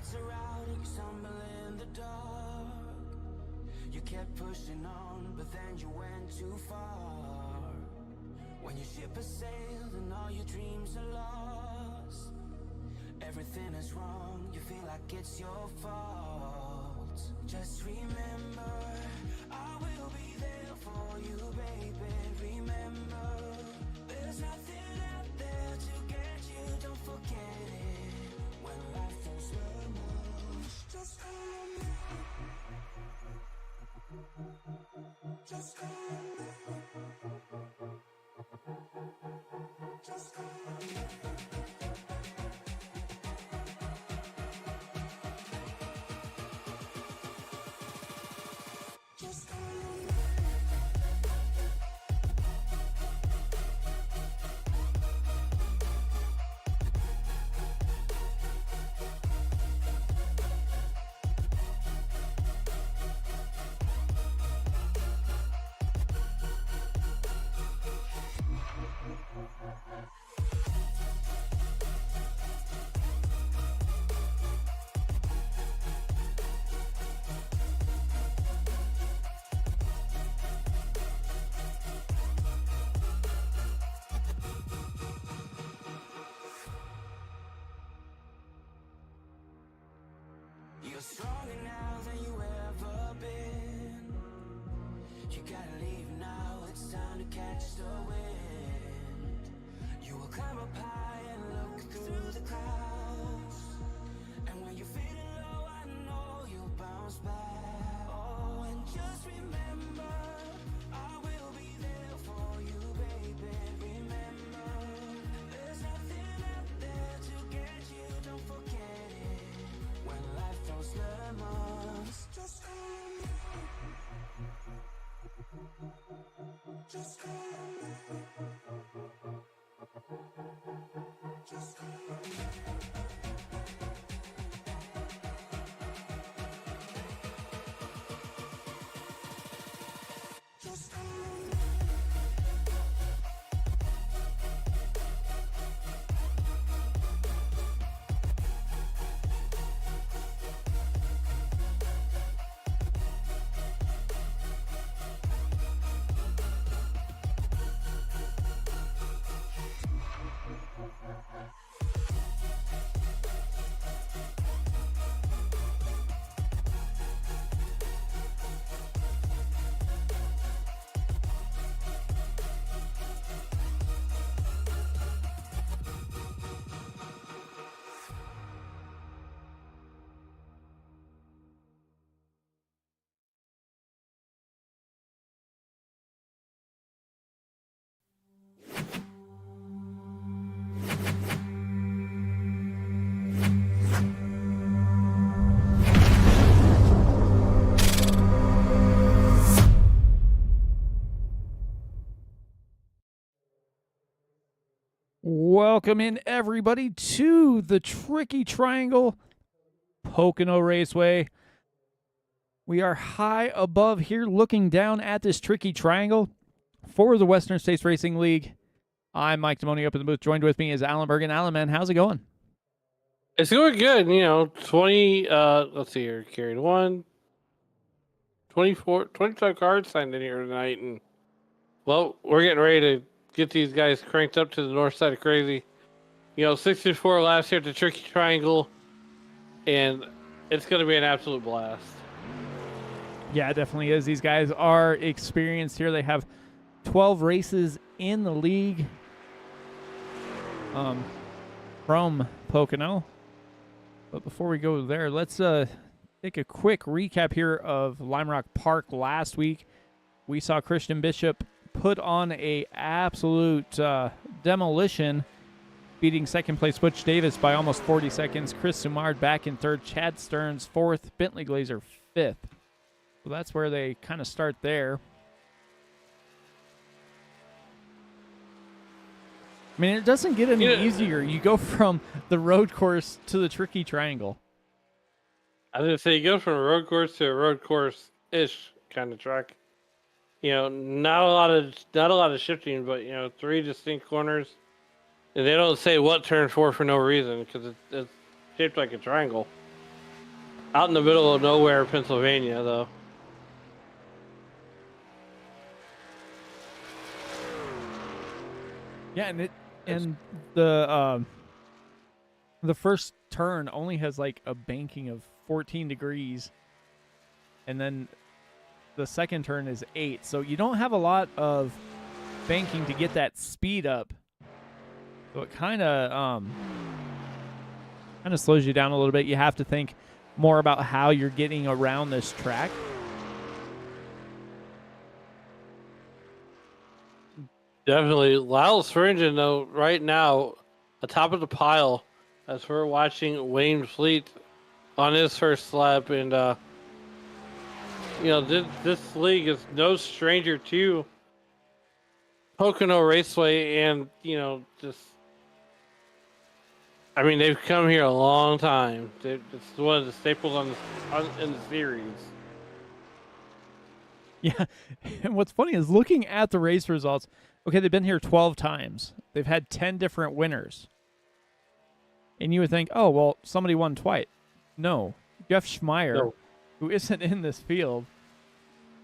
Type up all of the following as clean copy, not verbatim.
lights are out and you stumble in the dark. You kept pushing on, but then you went too far. When your ship has sailed and all your dreams are lost, everything is wrong, you feel like it's your fault. Just remember, I will be there for you, baby. Remember, there's nothing out there to get you, don't forget it. When life throws lemons, just call me. Just call me. Just call me. Just call me. You're stronger now than you ever been. You gotta leave now, it's time to catch the wind. You will climb up high and look through the clouds. And when you're feeling low, I know you'll bounce back. Oh, and just remember, I will be there for you, baby. Remember, there's nothing out there to get you, don't forget it. When life throws lemons, just call me. Just call me. Just call me. Just call me. Welcome in, everybody, to the Tricky Triangle Pocono Raceway. We are high above here looking down at this Tricky Triangle for the Western States Racing League. I'm Mike Demonio up in the booth. Joined with me is Alan Bergen. Alan, man, how's it going? It's going good. 20, let's see here, carried 25 cards signed in here tonight. And, well, we're getting ready to get these guys cranked up to the north side of crazy. 64 last year at the Tricky Triangle, and it's going to be an absolute blast. Yeah, it definitely is. These guys are experienced here. They have 12 races in the league from Pocono. But before we go there, let's take a quick recap here of Lime Rock Park last week. We saw Christian Bishop put on a absolute demolition, beating second place Butch Davis by almost 40 seconds. Chris Sumard back in third, Chad Stearns fourth, Bentley Glazer fifth. So that's where they kind of start there. I mean, it doesn't get any easier. You go from the road course to the Tricky Triangle. I was going to say, you go from a road course to a road course-ish kind of track. Not a lot of shifting, but 3 distinct corners, and they don't say what turn for no reason because it's shaped like a triangle. Out in the middle of nowhere, Pennsylvania, though. Yeah, and the first turn only has like a banking of 14 degrees, and then the second turn is 8. So you don't have a lot of banking to get that speed up. So it kind of slows you down a little bit. You have to think more about how you're getting around this track. Definitely. Lyle Swearingen, though, right now, atop of the pile, as we're watching Wayne Fleet on his first lap. And, this league is no stranger to Pocono Raceway. And, they've come here a long time. It's one of the staples in the series. Yeah, and what's funny is looking at the race results, okay, they've been here 12 times. They've had 10 different winners. And you would think, oh, well, somebody won twice. No. Jeff Schmeier, who isn't in this field,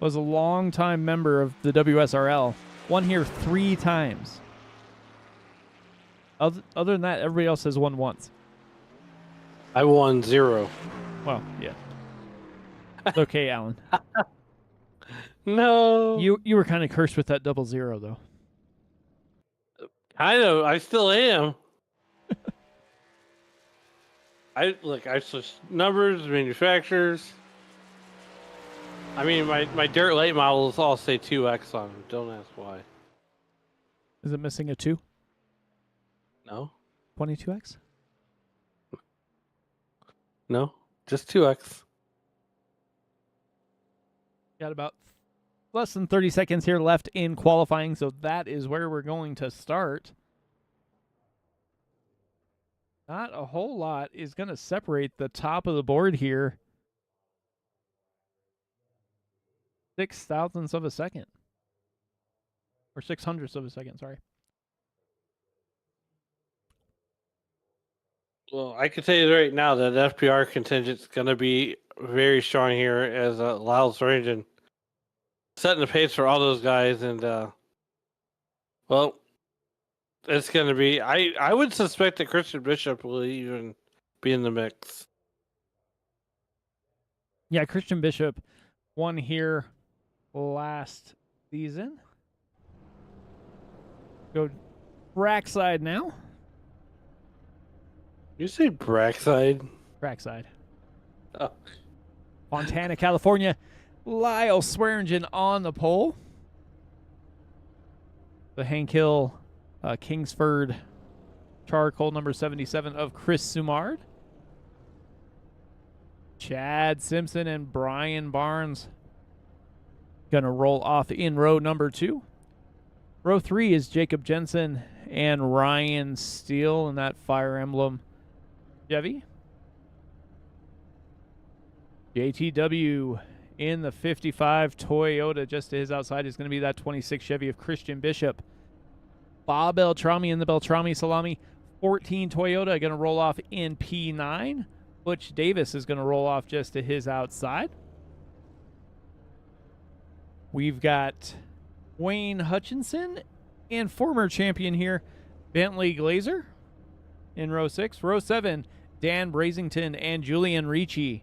was a longtime member of the WSRL, won here 3 times. Other than that, everybody else has won once. I won 0. Well, yeah. It's okay, Alan. No. You were kind of cursed with that 0-0, though. I know. I still am. I switched numbers, manufacturers. My dirt late models all say 2X on them. Don't ask why. Is it missing a 2? No. 22X? No. Just 2X. Got about less than 30 seconds here left in qualifying, so that is where we're going to start. Not a whole lot is going to separate the top of the board here. 6 thousandths of a second. Or 600ths of a second, sorry. Well, I can tell you right now that FPR contingent's going to be very strong here as Lyle's Range setting the pace for all those guys. And, it's going to be... I would suspect that Christian Bishop will even be in the mix. Yeah, Christian Bishop won here last season. Go trackside now. You say Brackside? Trackside. Oh. Fontana, California. Lyle Swearingen on the pole. The Hank Hill, Kingsford charcoal number 77 of Chris Sumard. Chad Simpson and Brian Barnes gonna roll off in row number 2. Row 3 is Jacob Jensen and Ryan Steele in that Fire Emblem Chevy. JTW in the 55 Toyota just to his outside is going to be that 26 Chevy of Christian Bishop. Bob Beltrami in the Beltrami Salami 14 Toyota going to roll off in P9. Butch Davis is going to roll off just to his outside. We've got Wayne Hutchinson and former champion here, Bentley Glazer in row 6. Row 7, Dan Brazington and Julian Ricci.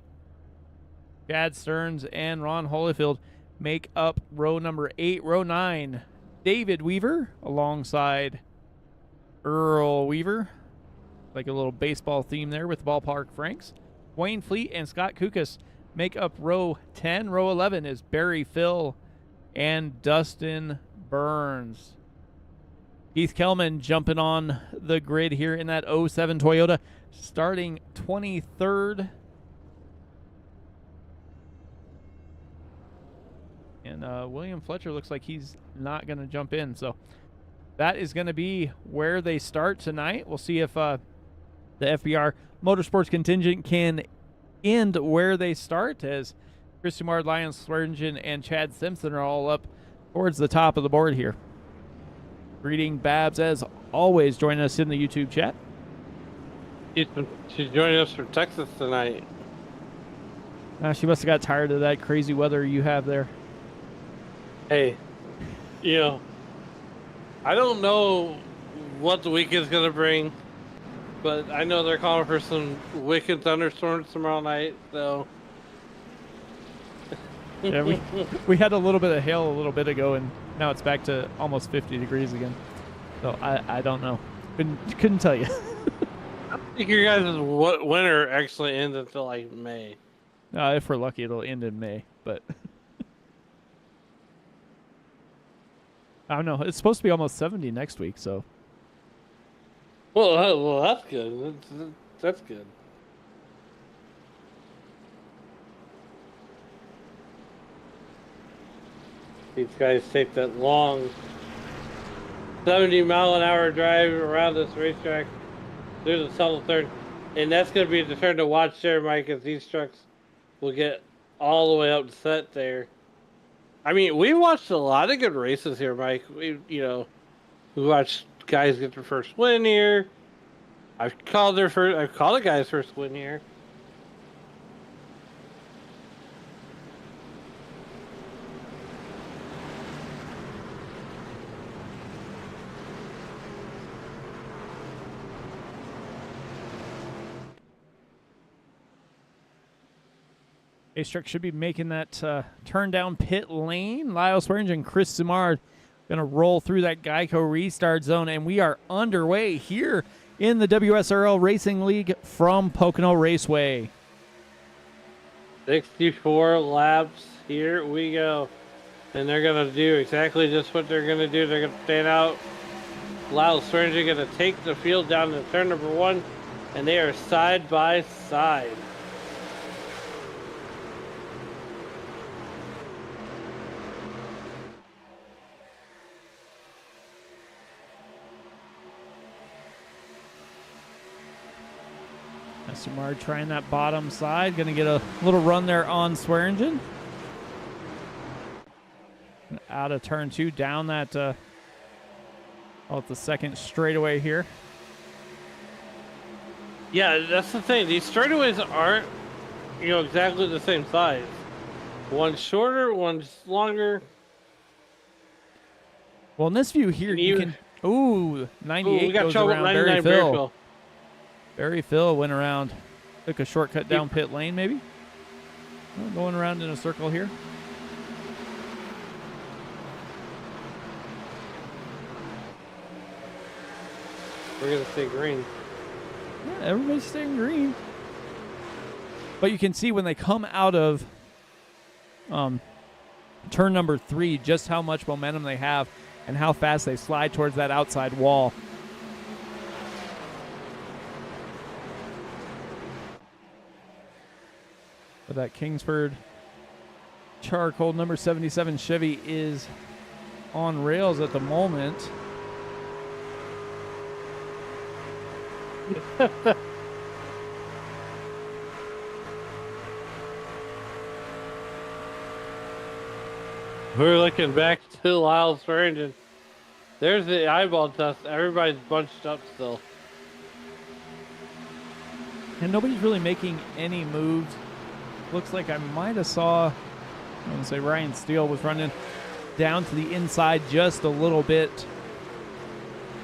Chad Stearns and Ron Holyfield make up row number 8. Row 9, David Weaver alongside Earl Weaver. Like a little baseball theme there with Ballpark Franks. Wayne Fleet and Scott Kukas make up row 10. Row 11 is Barry Phil and Dustin Burns. Keith Kellman jumping on the grid here in that 07 Toyota, starting 23rd. And William Fletcher looks like he's not going to jump in. So that is going to be where they start tonight. We'll see if the FBR Motorsports contingent can end where they start, as Chris Sumard, Lyons Swearingen, and Chad Simpson are all up towards the top of the board here. Greeting Babs, as always, joining us in the YouTube chat. She's joining us from Texas tonight. She must have got tired of that crazy weather you have there. Hey, you know, I don't know what the weekend's gonna bring, but I know they're calling for some wicked thunderstorms tomorrow night. So Yeah, we had a little bit of hail a little bit ago, and now it's back to almost 50 degrees again. So I don't know. Couldn't tell you. I think your guys' winter actually ends until like May. If we're lucky, it'll end in May. But I don't know. It's supposed to be almost 70 next week, so. Well, that's good. That's good. These guys take that long 70-mile-an-hour drive around this racetrack. There's a tunnel turn, and that's going to be the turn to watch there, Mike, as these trucks will get all the way up to set there. I mean, we watched a lot of good races here, Mike. We watched guys get their first win here. I've called a guy's first win here. A-Struck should be making that turn down pit lane. Lyle Swearingen and Chris Simard going to roll through that Geico restart zone, and we are underway here in the WSRL Racing League from Pocono Raceway. 64 laps. Here we go. And they're going to do exactly just what they're going to do. They're going to stand out. Lyle Swearingen going to take the field down to turn number 1, and they are side by side. Simard trying that bottom side. Going to get a little run there on Swearingen. Out of turn 2, down that, the second straightaway here. Yeah, that's the thing. These straightaways aren't, exactly the same size. One's shorter, one's longer. Well, in this view here, you can... Ooh, 98 we got goes trouble around 99 Barry Phil. Phil. Barry Phil went around, took a shortcut down pit lane, maybe. Well, going around in a circle here. We're going to stay green. Yeah, everybody's staying green. But you can see when they come out of turn number 3 just how much momentum they have and how fast they slide towards that outside wall. But that Kingsford charcoal number 77 Chevy is on rails at the moment. We're looking back to Lyle Swearingen. There's the eyeball test. Everybody's bunched up still. And nobody's really making any moves. Looks like I might have saw, I want to say Ryan Steele was running down to the inside just a little bit,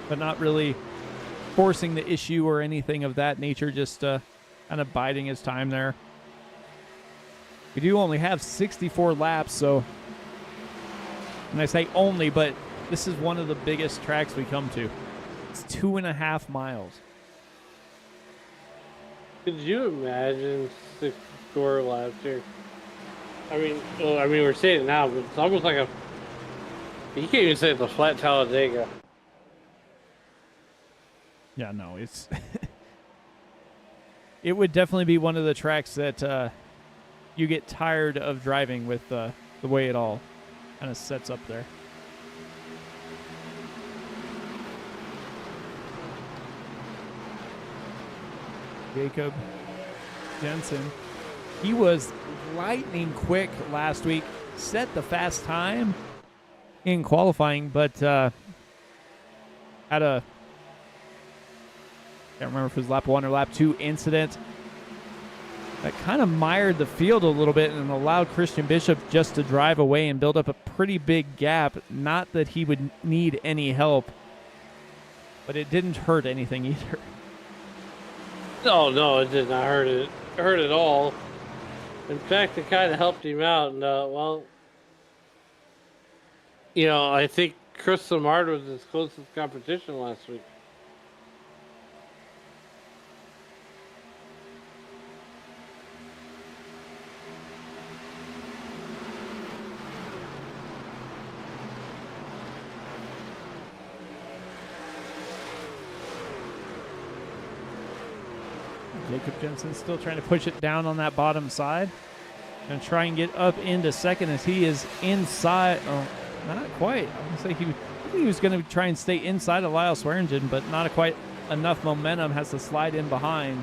but not really forcing the issue or anything of that nature, just kind of biding his time there. We do only have 64 laps, so, and I say only, but this is one of the biggest tracks we come to. It's 2.5 miles. Could you imagine 64 laps here? I mean, we're saying it now, but it's almost like you can't even say it's a flat Talladega. Yeah, no, it's it would definitely be one of the tracks that you get tired of driving with the way it all kind of sets up there. Jacob Jensen, he was lightning quick last week, set the fast time in qualifying, but had a, can't remember if it was lap 1 or lap 2 incident. that kind of mired the field a little bit and allowed Christian Bishop just to drive away and build up a pretty big gap. Not that he would need any help, but it didn't hurt anything either. No, it did not hurt at all. In fact, it kind of helped him out. And well, I think Chris Lamar was his closest competition last week. Jacob Jensen still trying to push it down on that bottom side. Going to try and get up into second as he is inside. Oh, not quite. I was going to say he was going to try and stay inside of Lyle Swearingen, but not quite enough momentum. Has to slide in behind.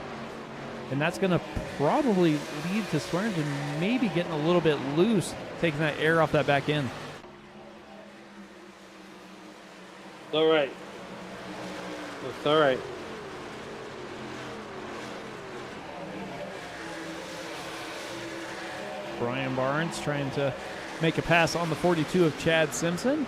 And that's going to probably lead to Swearingen maybe getting a little bit loose, taking that air off that back end. All right. That's all right. Brian Barnes trying to make a pass on the 42 of Chad Simpson.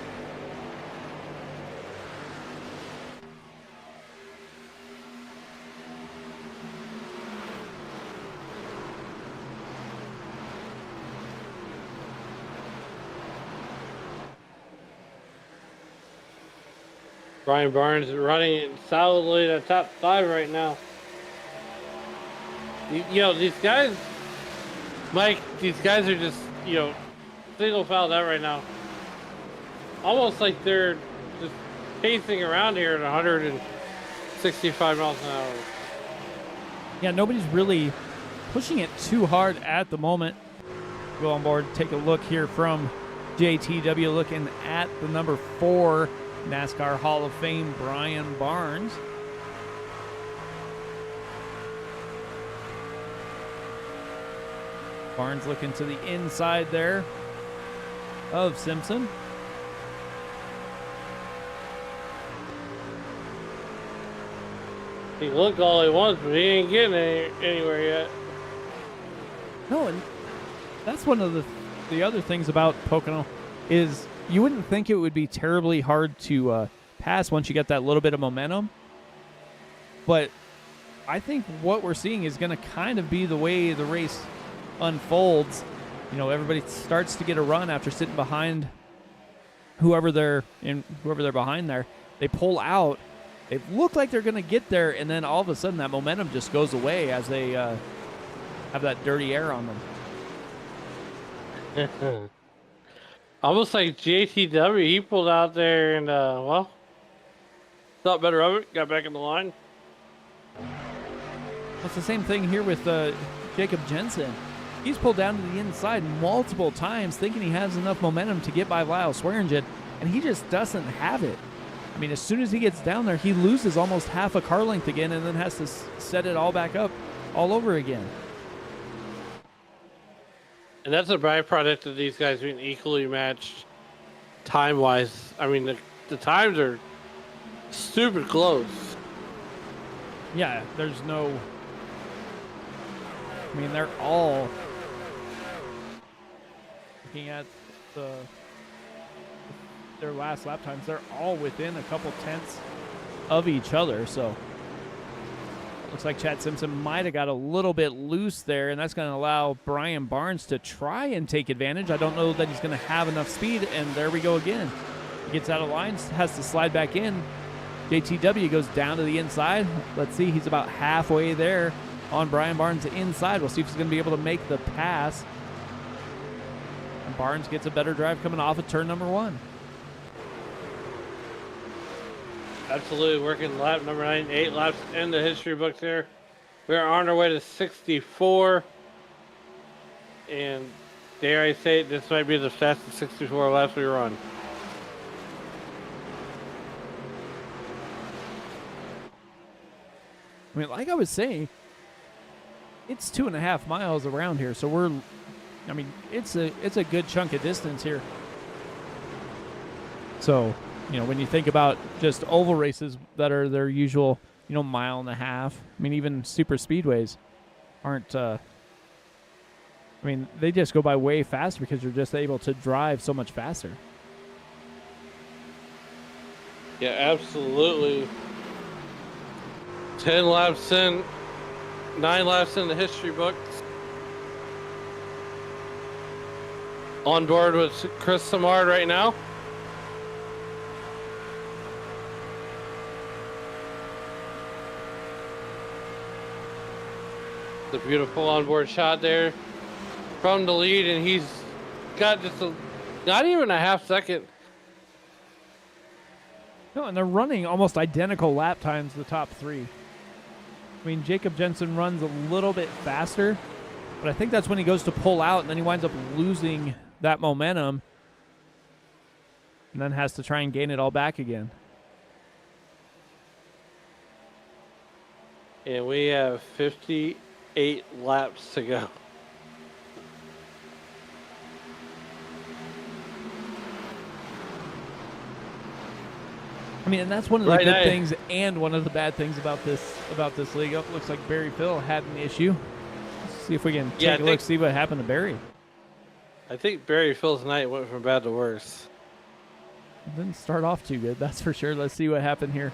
Brian Barnes is running solidly in the top 5 right now. These guys, Mike, these guys are just, single fouled out right now. Almost like they're just pacing around here at 165 miles an hour. Yeah, nobody's really pushing it too hard at the moment. Go on board, take a look here from JTW, looking at the number 4 NASCAR Hall of Fame, Brian Barnes. Barnes looking to the inside there of Simpson. He looked all he wants, but he ain't getting anywhere yet. No, and that's one of the other things about Pocono is you wouldn't think it would be terribly hard to pass once you get that little bit of momentum. But I think what we're seeing is going to kind of be the way the race unfolds. Everybody starts to get a run after sitting behind whoever they're behind there. They pull out. They look like they're going to get there, and then all of a sudden that momentum just goes away as they have that dirty air on them. Almost like JTW, he pulled out there and, thought better of it, got back in the line. It's the same thing here with Jacob Jensen. He's pulled down to the inside multiple times thinking he has enough momentum to get by Lyle Swearingen, and he just doesn't have it. I mean, as soon as he gets down there, he loses almost half a car length again and then has to set it all back up all over again. And that's a byproduct of these guys being equally matched time-wise. I mean, the times are super close. Yeah, there's no... I mean, they're all... Looking at their last lap times, they're all within a couple tenths of each other, so... Looks like Chad Simpson might have got a little bit loose there, and that's going to allow Brian Barnes to try and take advantage. I don't know that he's going to have enough speed, and there we go again. He gets out of line, has to slide back in. JTW goes down to the inside. Let's see, he's about halfway there on Brian Barnes' inside. We'll see if he's going to be able to make the pass. And Barnes gets a better drive coming off of turn number 1. Absolutely working lap number 9, 8 laps in the history books here. We're on our way to 64. And dare I say it, this might be the fastest 64 laps we run. I mean, like I was saying, it's 2.5 miles around here, so it's a good chunk of distance here. So, when you think about just oval races that are their usual, 1.5 miles, I mean, even super speedways aren't I mean, they just go by way faster because you're just able to drive so much faster. Yeah, absolutely. 10 laps in, 9 laps in the history books. On board with Chris Samard right now. The beautiful onboard shot there from the lead, and he's got just not even a half second. No, and they're running almost identical lap times, the top three. I mean, Jacob Jensen runs a little bit faster, but I think that's when he goes to pull out, and then he winds up losing that momentum, and then has to try and gain it all back again. And we have 58 laps to go. I mean, and that's one of the Right good now. things and one of the bad things about this league. Oh, looks like Barry Phil had an issue. Let's see if we can Yeah, take a look, see what happened to Barry. I think Barry Phil's night went from bad to worse. Didn't start off too good, that's for sure. Let's see what happened here.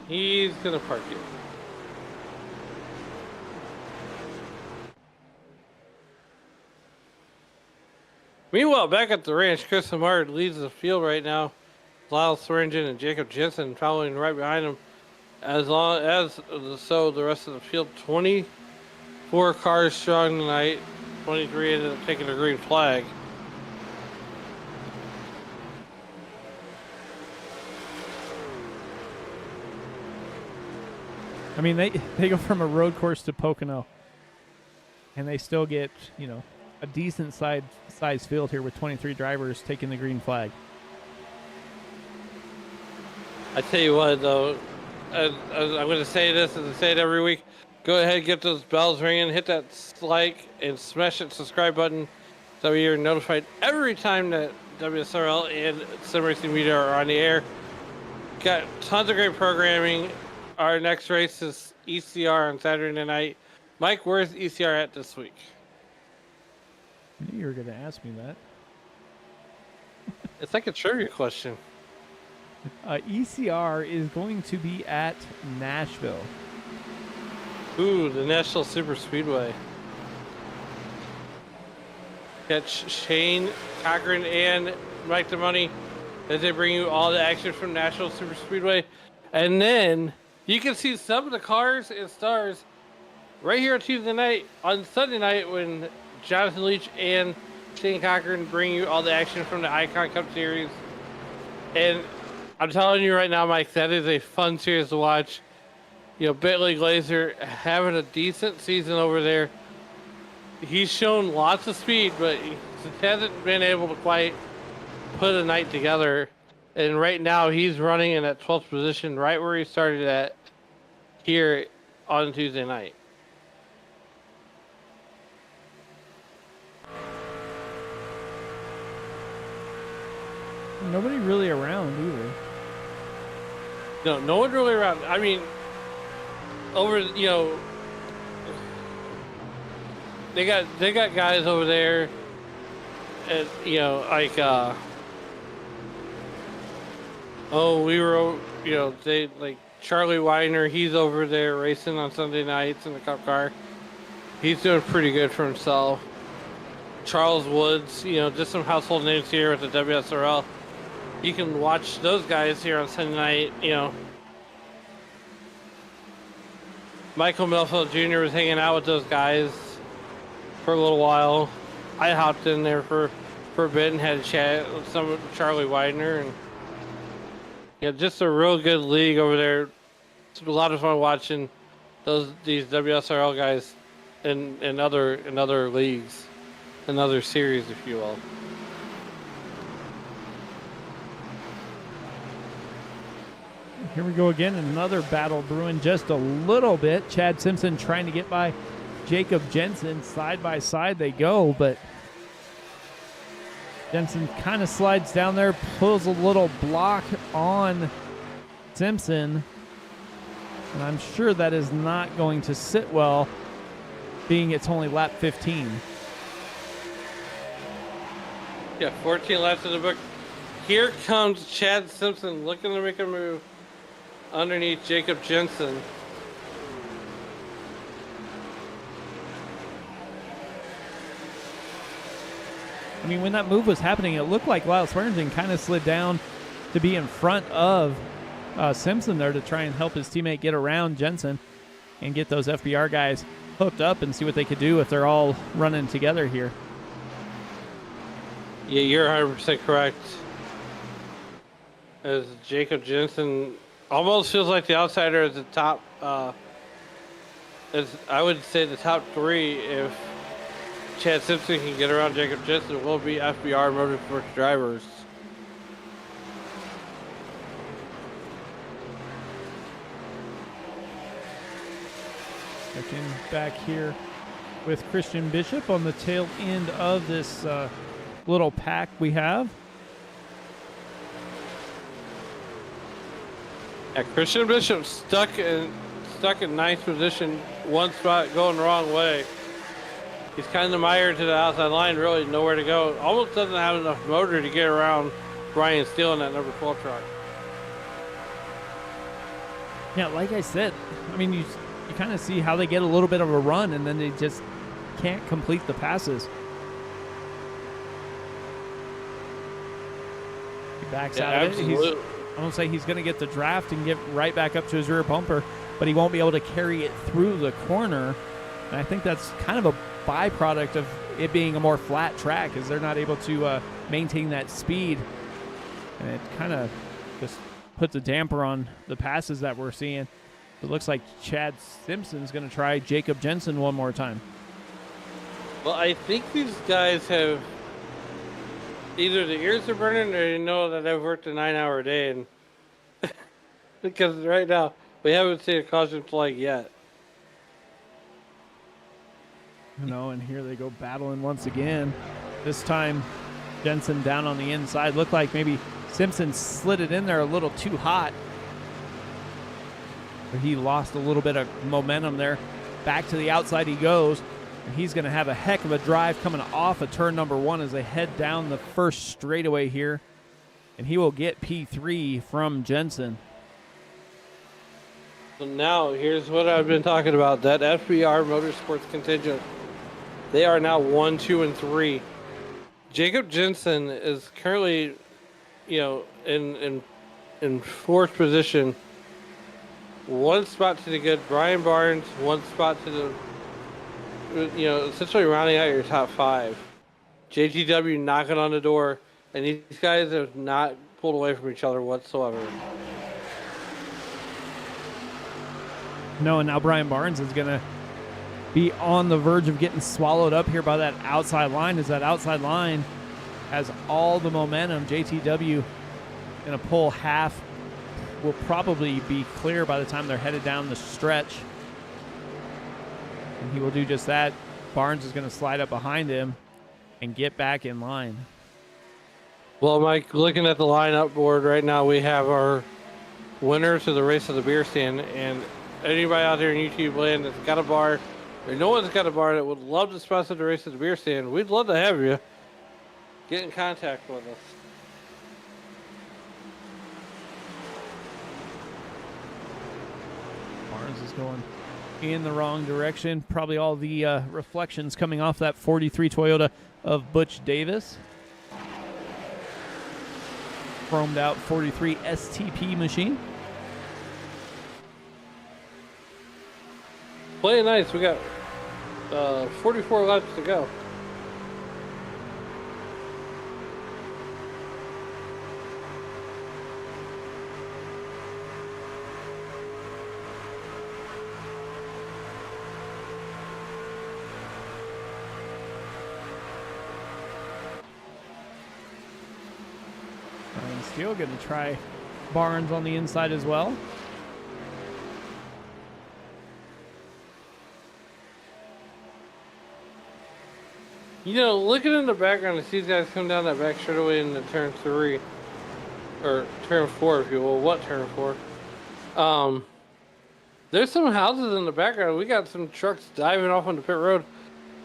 He's gonna park it. Meanwhile, back at the ranch, Chris Samard leads the field right now. Lyle Swearingen and Jacob Jensen following right behind him. As long as so, the rest of the field, 24 cars strong tonight. 23 ended up taking a green flag. I mean, they go from a road course to Pocono, and they still get, you know, a decent size field here with 23 drivers taking the green flag. I tell you what, though, I'm going to say this as I say it every week. Go ahead, get those bells ringing, hit that like and smash that subscribe button so you're notified every time that WSRL and Sim Racing Media are on the air. Got tons of great programming. Our next race is ECR on Saturday night. Mike, where's ECR at this week? I knew you were going to ask me that. It's like a trivia question. ECR is going to be at Nashville. Ooh, the National Super Speedway. Got Shane Cochran and Mike DeMoney as they bring you all the action from National Super Speedway. And then you can see some of the cars and stars right here on Tuesday night. On Sunday night when Jonathan Leach and Shane Cochran bring you all the action from the Icon Cup Series. And I'm telling you right now, Mike, that is a fun series to watch. You know, Bentley Glazer having a decent season over there. He's shown lots of speed, but he hasn't been able to quite put a night together. And right now, he's running in that 12th position, right where he started at here on Tuesday night. Nobody really around either. No one really around. I mean, over, you know, they got guys over there, and, you know, like, they, like, Charlie Weidner, he's over there racing on Sunday nights in the Cup car. He's doing pretty good for himself. Charles Woods, you know, just some household names here with the WSRL. You can watch those guys here on Sunday night, you know. Michael Melfield Jr. was hanging out with those guys for a little while. I hopped in there for a bit and had a chat with some of Charlie Weidner, and yeah, just a real good league over there. It's a lot of fun watching these WSRL guys in other leagues, in other series, if you will. Here we go again, another battle brewing just a little bit. Chad Simpson trying to get by Jacob Jensen. Side by side they go, but Jensen kind of slides down there, pulls a little block on Simpson. And I'm sure that is not going to sit well, being it's only lap 15. Yeah, 14 laps in the book. Here comes Chad Simpson looking to make a move underneath Jacob Jensen. I mean, when that move was happening, it looked like Lyle Swearingen kind of slid down to be in front of Simpson there to try and help his teammate get around Jensen and get those FBR guys hooked up and see what they could do if they're all running together here. Yeah, you're 100% correct. As Jacob Jensen almost feels like the outsider is the top, I would say the top three. If Chad Simpson can get around Jacob Jensen, it will be FBR Motorsports drivers. Checking back here with Christian Bishop on the tail end of this little pack we have. Yeah, Christian Bishop stuck in ninth position, one spot going the wrong way. He's kind of mired to the outside line, really nowhere to go. Almost doesn't have enough motor to get around Brian Steele in that number 12 truck. Yeah, like I said, I mean, you kind of see how they get a little bit of a run and then they just can't complete the passes. He backs out of it. I don't say he's going to get the draft and get right back up to his rear bumper, but he won't be able to carry it through the corner. And I think that's kind of a byproduct of it being a more flat track, is they're not able to maintain that speed. And it kind of just puts a damper on the passes that we're seeing. It looks like Chad Simpson's going to try Jacob Jensen one more time. Well, I think these guys have either the ears are burning or they know that I've worked a 9-hour day, and because right now we haven't seen a caution flag yet. And here they go battling once again. This time Jensen down on the inside. Looked like maybe Simpson slid it in there a little too hot. But he lost a little bit of momentum there. Back to the outside he goes. And he's going to have a heck of a drive coming off of turn number 1 as they head down the first straightaway here. And he will get P3 from Jensen. So now here's what I've been talking about. That FBR Motorsports contingent, they are now 1, 2, and 3. Jacob Jensen is currently, in fourth position. One spot to the good. Brian Barnes, one spot to the, essentially rounding out your top 5. JTW knocking on the door, and these guys have not pulled away from each other whatsoever. No, and now Brian Barnes is going to be on the verge of getting swallowed up here by that outside line, as that outside line has all the momentum. JTW going to pull half, will probably be clear by the time they're headed down the stretch. And he will do just that. Barnes is going to slide up behind him and get back in line. Well, Mike, looking at the lineup board right now, we have our winner to the race of the beer stand, and anybody out there in YouTube land that's got a bar, or no one's got a bar that would love to sponsor the race of the beer stand, we'd love to have you. Get in contact with us. Barnes is going in the wrong direction. Probably all the reflections coming off that 43 Toyota of Butch Davis. Chromed out 43 STP machine. Playing nice. We got 44 laps to go. And still going to try Barnes on the inside as well. You know, looking in the background, I see these guys come down that back straightaway into turn 3. Or turn 4, if you will. What turn 4? There's some houses in the background. We got some trucks diving off on the pit road.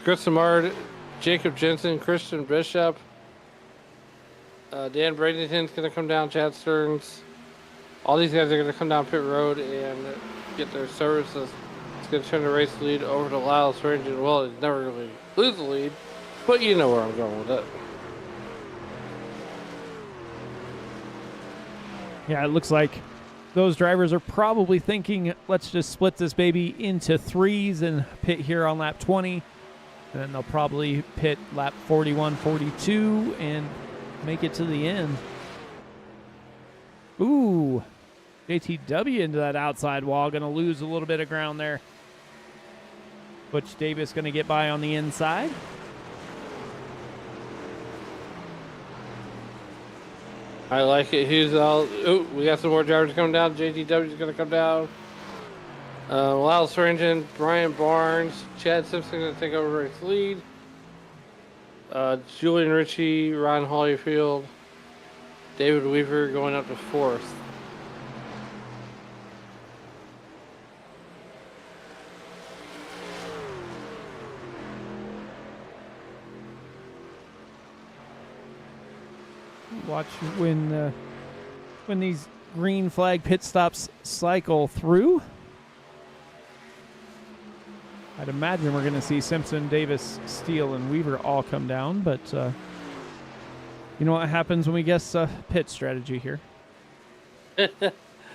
Chris Samard, Jacob Jensen, Christian Bishop. Dan Bradenton's going to come down, Chad Stearns. All these guys are going to come down pit road and get their services. It's going to turn the race lead over to Lyle Swearingen. Well, it's never really lose the lead, but you know where I'm going with it. Yeah, it looks like those drivers are probably thinking, let's just split this baby into 3s and pit here on lap 20. And then they'll probably pit lap 41, 42 and make it to the end. Ooh, JTW into that outside wall. Going to lose a little bit of ground there. Butch Davis going to get by on the inside. I like it. Who's all? Oh, we got some more drivers coming down. JTW is going to come down. Lyle Swearingen, Brian Barnes, Chad Simpson going to take over race lead. Julian Ritchie, Ron Holyfield, David Weaver going up to 4th. Watch when these green flag pit stops cycle through. I'd imagine we're going to see Simpson, Davis, Steele, and Weaver all come down, but you know what happens when we guess pit strategy here?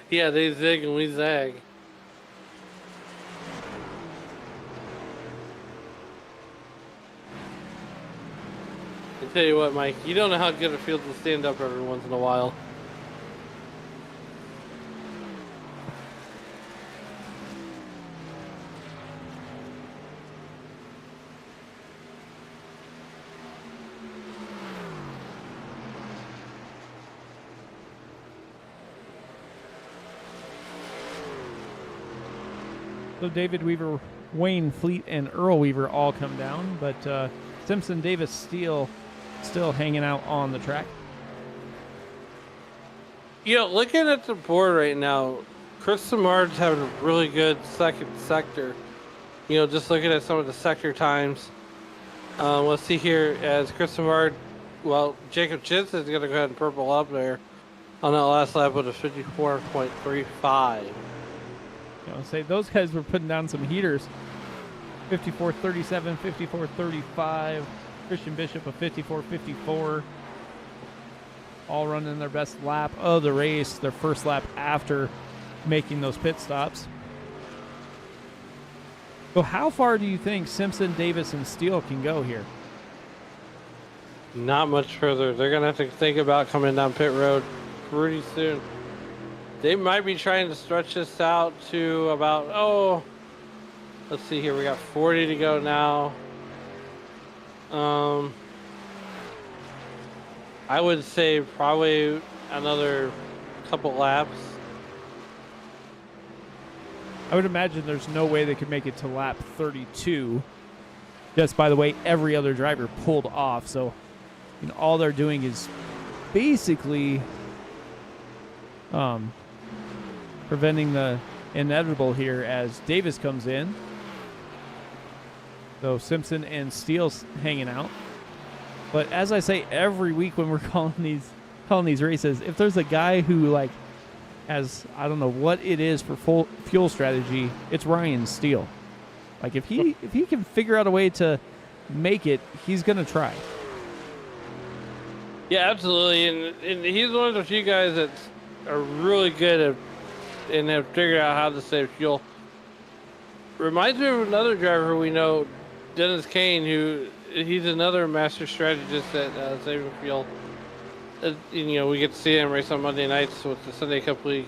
Yeah, they zig and we zag. I tell you what, Mike, you don't know how good it feels to stand up every once in a while. So David Weaver, Wayne Fleet, and Earl Weaver all come down, but Simpson, Davis, Steele still hanging out on the track. You know, looking at the board right now, Chris Samard's having a really good second sector. You know, just looking at some of the sector times. Let's see here, as Chris Samard, well, Jacob Jensen's going to go ahead and purple up there on that last lap with a 54.35. You know, say those guys were putting down some heaters. 54.37, 54.35. Christian Bishop a 54.54. All running their best lap of the race, their first lap after making those pit stops. So how far do you think Simpson, Davis, and Steele can go here? Not much further. They're going to have to think about coming down pit road pretty soon. They might be trying to stretch this out to about, let's see here. We got 40 to go now. I would say probably another couple laps. I would imagine there's no way they could make it to lap 32. Just by the way, every other driver pulled off. So, you know, all they're doing is basically preventing the inevitable here as Davis comes in. So Simpson and Steele's hanging out. But as I say every week when we're calling these races, if there's a guy who like has, I don't know what it is for full fuel strategy, it's Ryan Steele. Like if he can figure out a way to make it, he's gonna try. Yeah, absolutely, and he's one of the few guys that are really good at and have figured out how to save fuel. Reminds me of another driver we know, Dennis Kane, who he's another master strategist at saving fuel. You know, we get to see him race on Monday nights with the Sunday Cup League.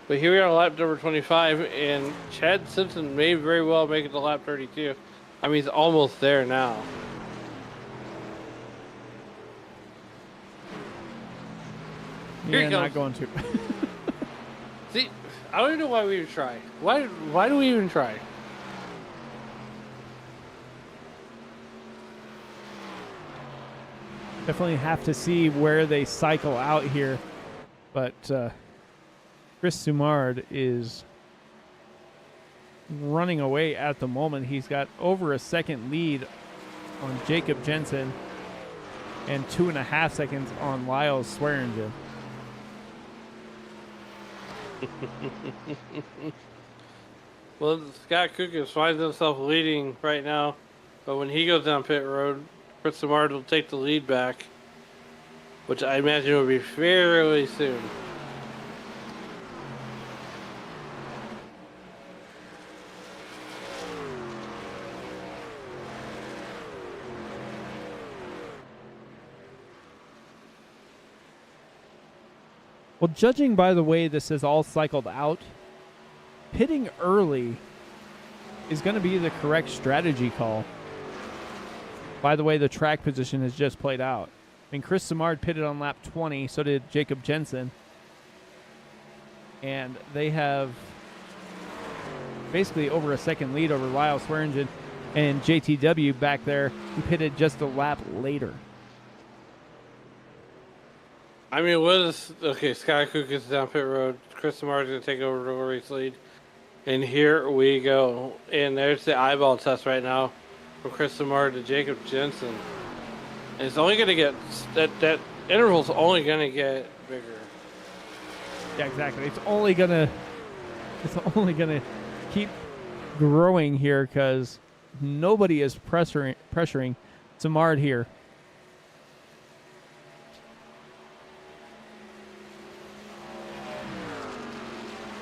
But here we are on lap number 25, and Chad Simpson may very well make it to lap 32. I mean, he's almost there now. Here Yeah, he comes. not going to. See, I don't even know why we even try. Why do we even try? Definitely have to see where they cycle out here. But Chris Sumard is running away at the moment. He's got over a second lead on Jacob Jensen and 2.5 seconds on Lyle Swearingen. Well, Scott Kukas finds himself leading right now, but when he goes down pit road, Chris Samard will take the lead back, which I imagine will be fairly soon. Well, judging by the way this is all cycled out, pitting early is going to be the correct strategy call. By the way, the track position has just played out. I mean, Chris Samard pitted on lap 20, so did Jacob Jensen. And they have basically over a second lead over Lyle Swearingen and JTW back there, who pitted just a lap later. I mean, what is... Okay, Scott Kukas is down pit road. Chris Samard's going to take over the race lead. And here we go. And there's the eyeball test right now from Chris Samard to Jacob Jensen. And it's only going to get... That interval's only going to get bigger. Yeah, exactly. It's only gonna keep growing here because nobody is pressuring Samard here.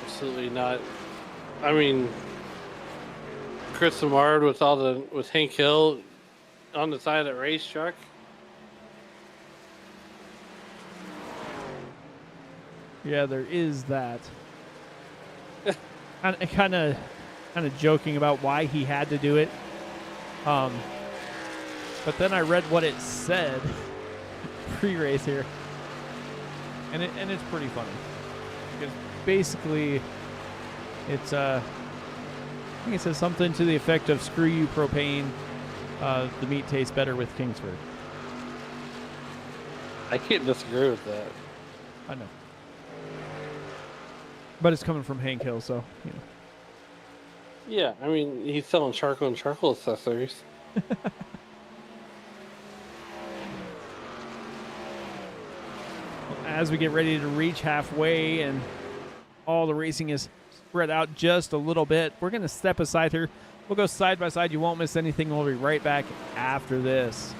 Absolutely not. I mean, Chris Samard with Hank Hill on the side of the race truck. Yeah, there is that. kind of joking about why he had to do it. But then I read what it said pre-race here, and it's pretty funny because basically it's I think it says something to the effect of "Screw you, propane. The meat tastes better with Kingsford." I can't disagree with that. I know. But it's coming from Hank Hill, so, you know. Yeah, I mean, he's selling charcoal and charcoal accessories. As we get ready to reach halfway and all the racing is spread out just a little bit, we're going to step aside here. We'll go side by side. You won't miss anything. We'll be right back after this.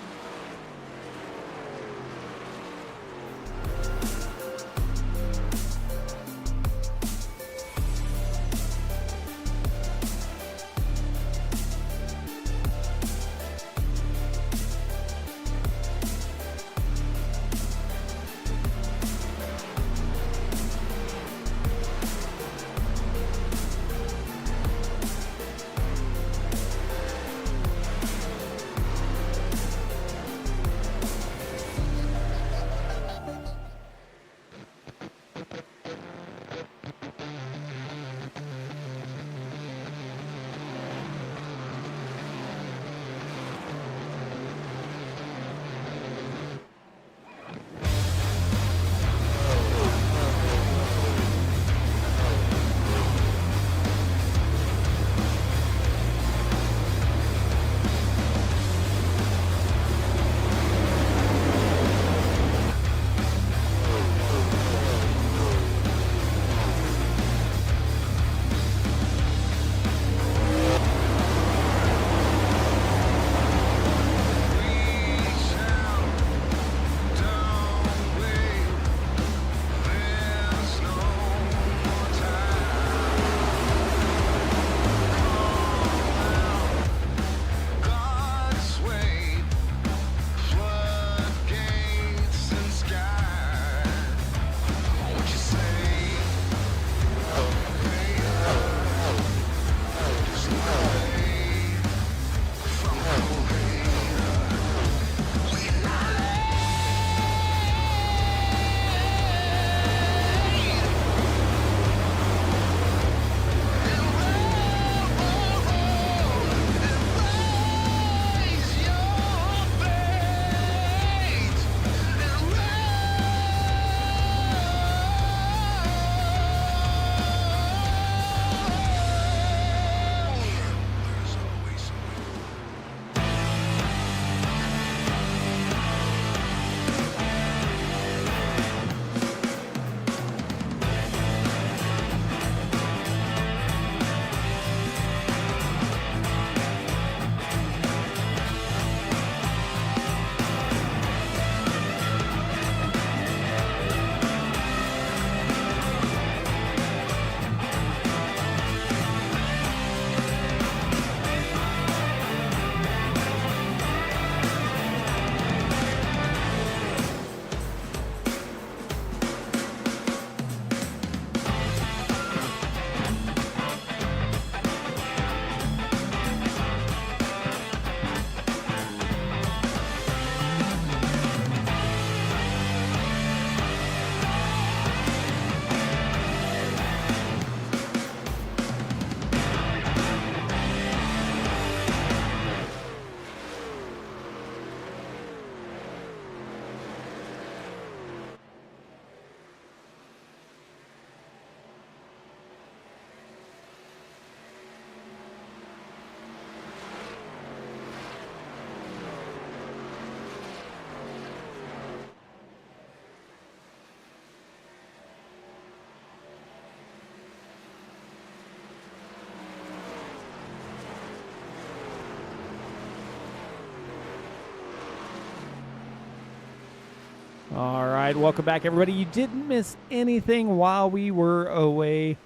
All right, welcome back, everybody. You didn't miss anything while we were away.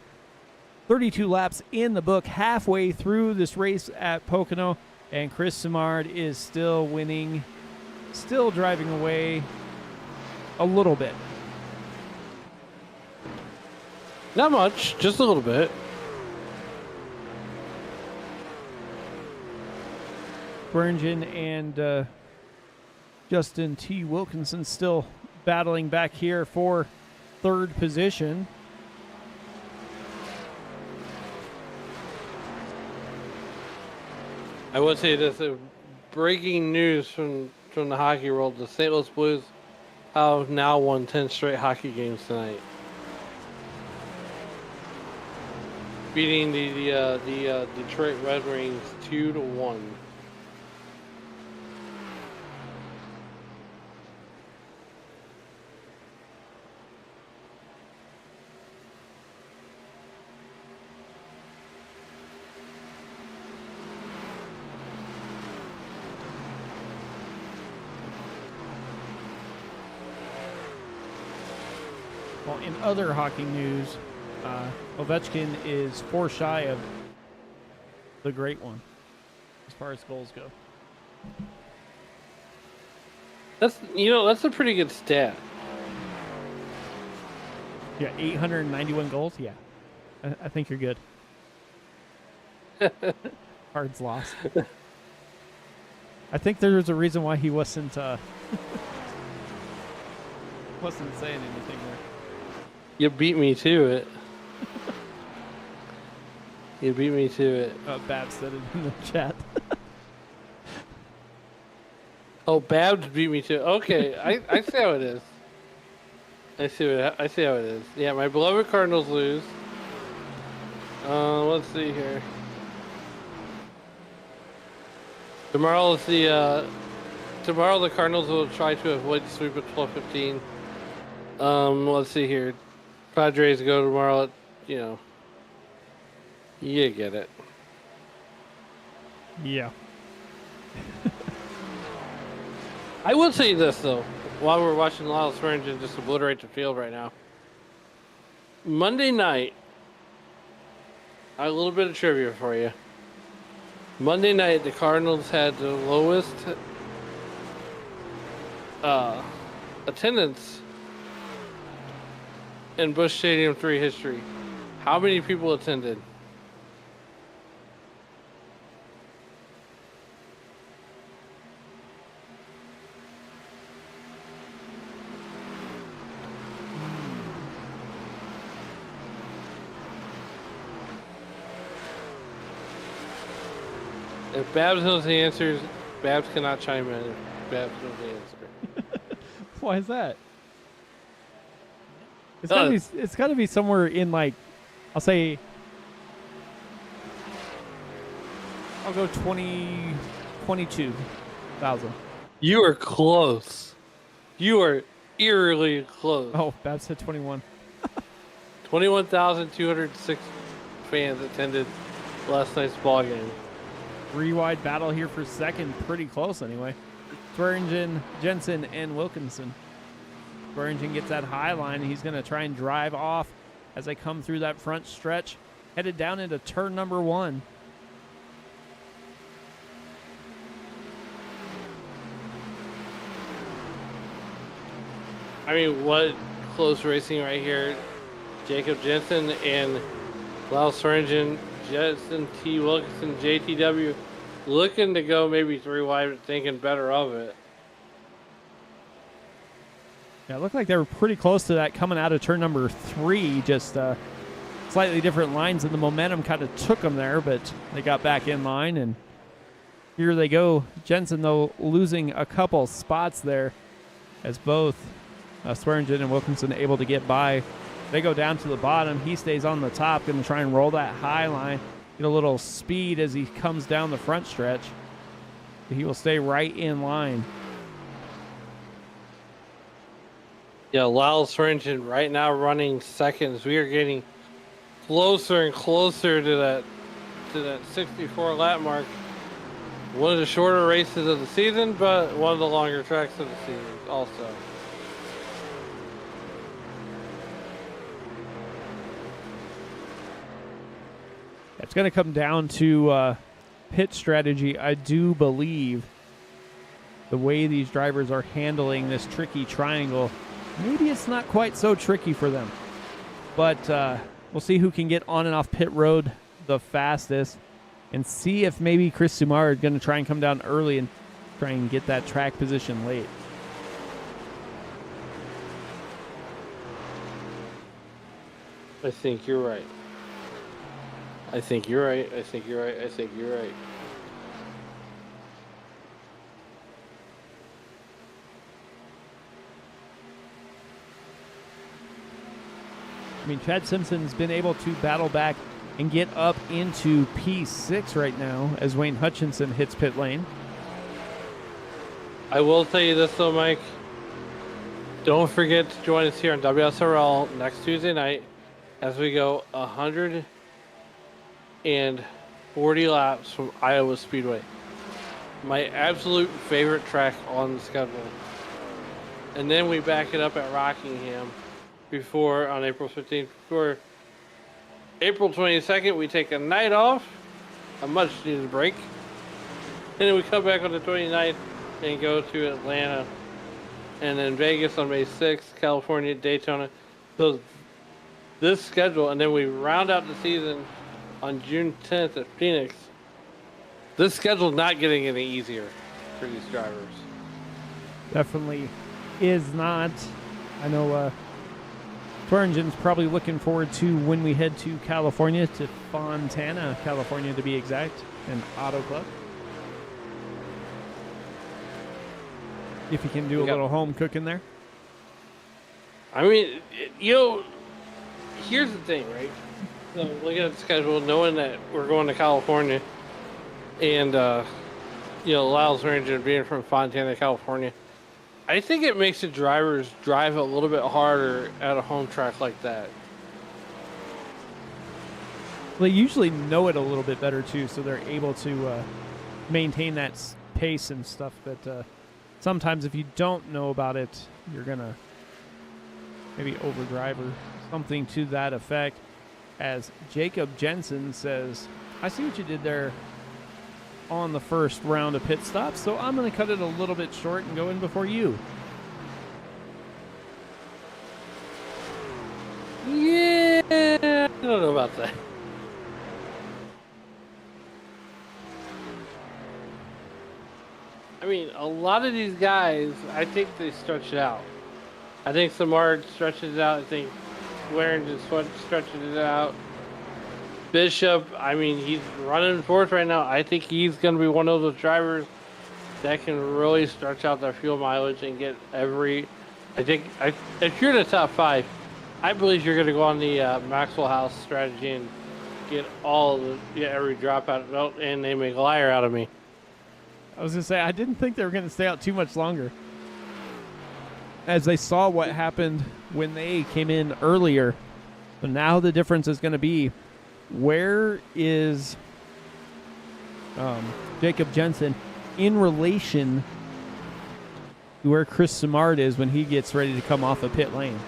32 laps in the book, halfway through this race at Pocono, and Chris Simard is still winning, still driving away a little bit. Not much, just a little bit. Swearingen and Justin T. Wilkinson still battling back here for third position. I would say this: breaking news from the hockey world: the St. Louis Blues have now won 10 straight hockey games tonight, beating the Detroit Red Wings 2-1. Well, in other hockey news, Ovechkin is 4 shy of the great one as far as goals go. That's a pretty good stat. Yeah, 891 goals. Yeah, I think you're good. Cards lost. I think there's a reason why he wasn't wasn't saying anything there. You beat me to it. You beat me to it. Babs said it in the chat. Oh, Babs beat me to it. Okay, I see how it is. I see how it is. Yeah, my beloved Cardinals lose. Let's see here. Tomorrow the Cardinals will try to avoid the sweep at 12:15. Let's see here. Padres go tomorrow. You get it. Yeah. I will say this though, while we're watching Lyle Swearingen just obliterate the field right now. Monday night, I have a little bit of trivia for you. Monday night, the Cardinals had the lowest attendance in Busch Stadium 3 history. How many people attended? If Babs knows the answers, Babs cannot chime in. If Babs knows the answer. Why is that? It's gotta be somewhere in, like, I'll say, I'll go 22,000. You are close. You are eerily close. Oh, Babs said 21. 21,206 fans attended last night's ball game. 3-wide battle here for second. Pretty close anyway. Swearingen, Jensen, and Wilkinson. Swearingen gets that high line. He's going to try and drive off as they come through that front stretch. Headed down into turn number 1. I mean, what close racing right here. Jacob Jensen and Lyle Swearingen, Justin T. Wilkinson, JTW, looking to go maybe 3 wide, but thinking better of it. Yeah, it looked like they were pretty close to that coming out of turn number 3. Just slightly different lines, and the momentum kind of took them there, but they got back in line, and here they go. Jensen, though, losing a couple spots there as both Swearingen and Wilkinson able to get by. They go down to the bottom. He stays on the top, going to try and roll that high line, get a little speed as he comes down the front stretch. He will stay right in line. Yeah, Lyle Swearingen right now running seconds. We are getting closer and closer to that 64 lap mark. One of the shorter races of the season, but one of the longer tracks of the season also. It's going to come down to pit strategy, I do believe. The way these drivers are handling this tricky triangle, maybe it's not quite so tricky for them. But we'll see who can get on and off pit road the fastest and see if maybe Chris Sumar is going to try and come down early and try and get that track position late. I think you're right. I think you're right. I think you're right. I think you're right. I mean, Chad Simpson's been able to battle back and get up into P6 right now as Wayne Hutchinson hits pit lane. I will tell you this though, Mike. Don't forget to join us here on WSRL next Tuesday night as we go 140 laps from Iowa Speedway. My absolute favorite track on the schedule. And then we back it up at Rockingham before, on April 15th, before April 22nd, we take a night off, a much needed break. And then we come back on the 29th and go to Atlanta. And then Vegas on May 6th, California, Daytona. So this schedule, and then we round out the season on June 10th at Phoenix. This schedule's not getting any easier for these drivers. Definitely is not. I know Torringen's probably looking forward to when we head to California, to Fontana, California to be exact, and Auto Club. If he can do a little home cooking there. I mean, here's the thing, right? So looking at the schedule, knowing that we're going to California, and Lyles Ranger being from Fontana, California, I think it makes the drivers drive a little bit harder at a home track like that. They usually know it a little bit better too, so they're able to maintain that pace and stuff that sometimes if you don't know about it, you're going to maybe overdrive or something to that effect. As Jacob Jensen says, I see what you did there on the first round of pit stops, so I'm going to cut it a little bit short and go in before you. Yeah, I don't know about that. I mean, a lot of these guys, I think they stretch it out. I think Samard stretches it out. I think Warren stretches it out. Bishop, I mean, he's running fourth right now. I think he's going to be one of those drivers that can really stretch out their fuel mileage and get every... if you're in the top five, I believe you're going to go on the Maxwell House strategy and get every drop out. And they make a liar out of me. I was going to say, I didn't think they were going to stay out too much longer. As they saw what happened when they came in earlier. But now the difference is going to be, where is Jacob Jensen in relation to where Chris Simard is when he gets ready to come off a pit lane?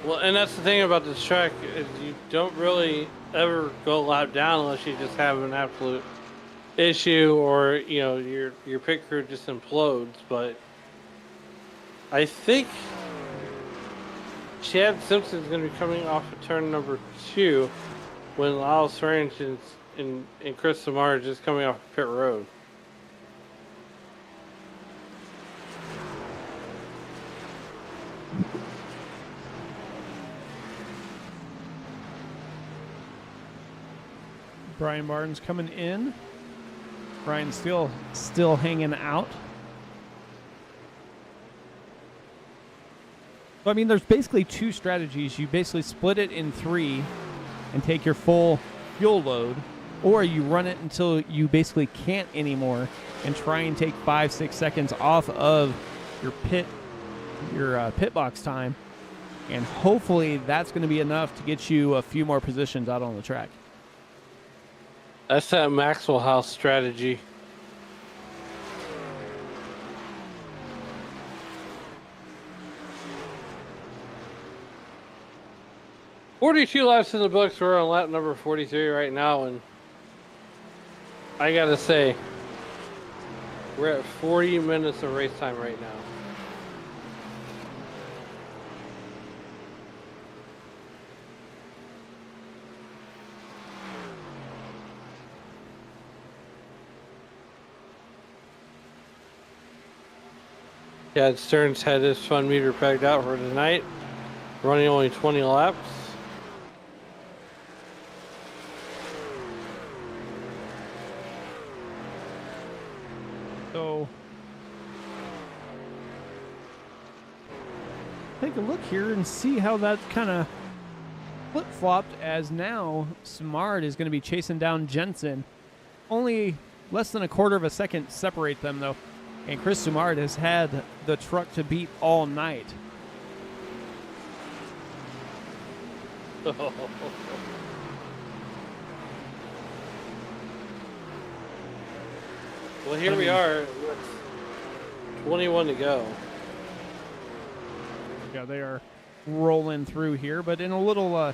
Well, and that's the thing about this track, is you don't really ever go a lap down unless you just have an absolute issue or, your pit crew just implodes. But I think Chad Simpson's going to be coming off of turn number 2 when Lyle Swearingen and Chris Samar are just coming off pit road. Brian Barnes coming in. Brian still hanging out. So, I mean, there's basically two strategies. You basically split it in 3 and take your full fuel load, or you run it until you basically can't anymore and try and take 5-6 seconds off of your pit box time, and hopefully that's going to be enough to get you a few more positions out on the track. That's that Maxwell House strategy. 42 laps in the books. We're on lap number 43 right now, and I gotta say, we're at 40 minutes of race time right now. Yeah, Stearns had his fun meter pegged out for tonight, running only 20 laps. So, take a look here and see how that kind of flip-flopped, as now Smart is going to be chasing down Jensen. Only less than a quarter of a second separate them, though. And Chris Smart has had the truck to beat all night. Well, here we are with 21 to go. Yeah, they are rolling through here. But in a little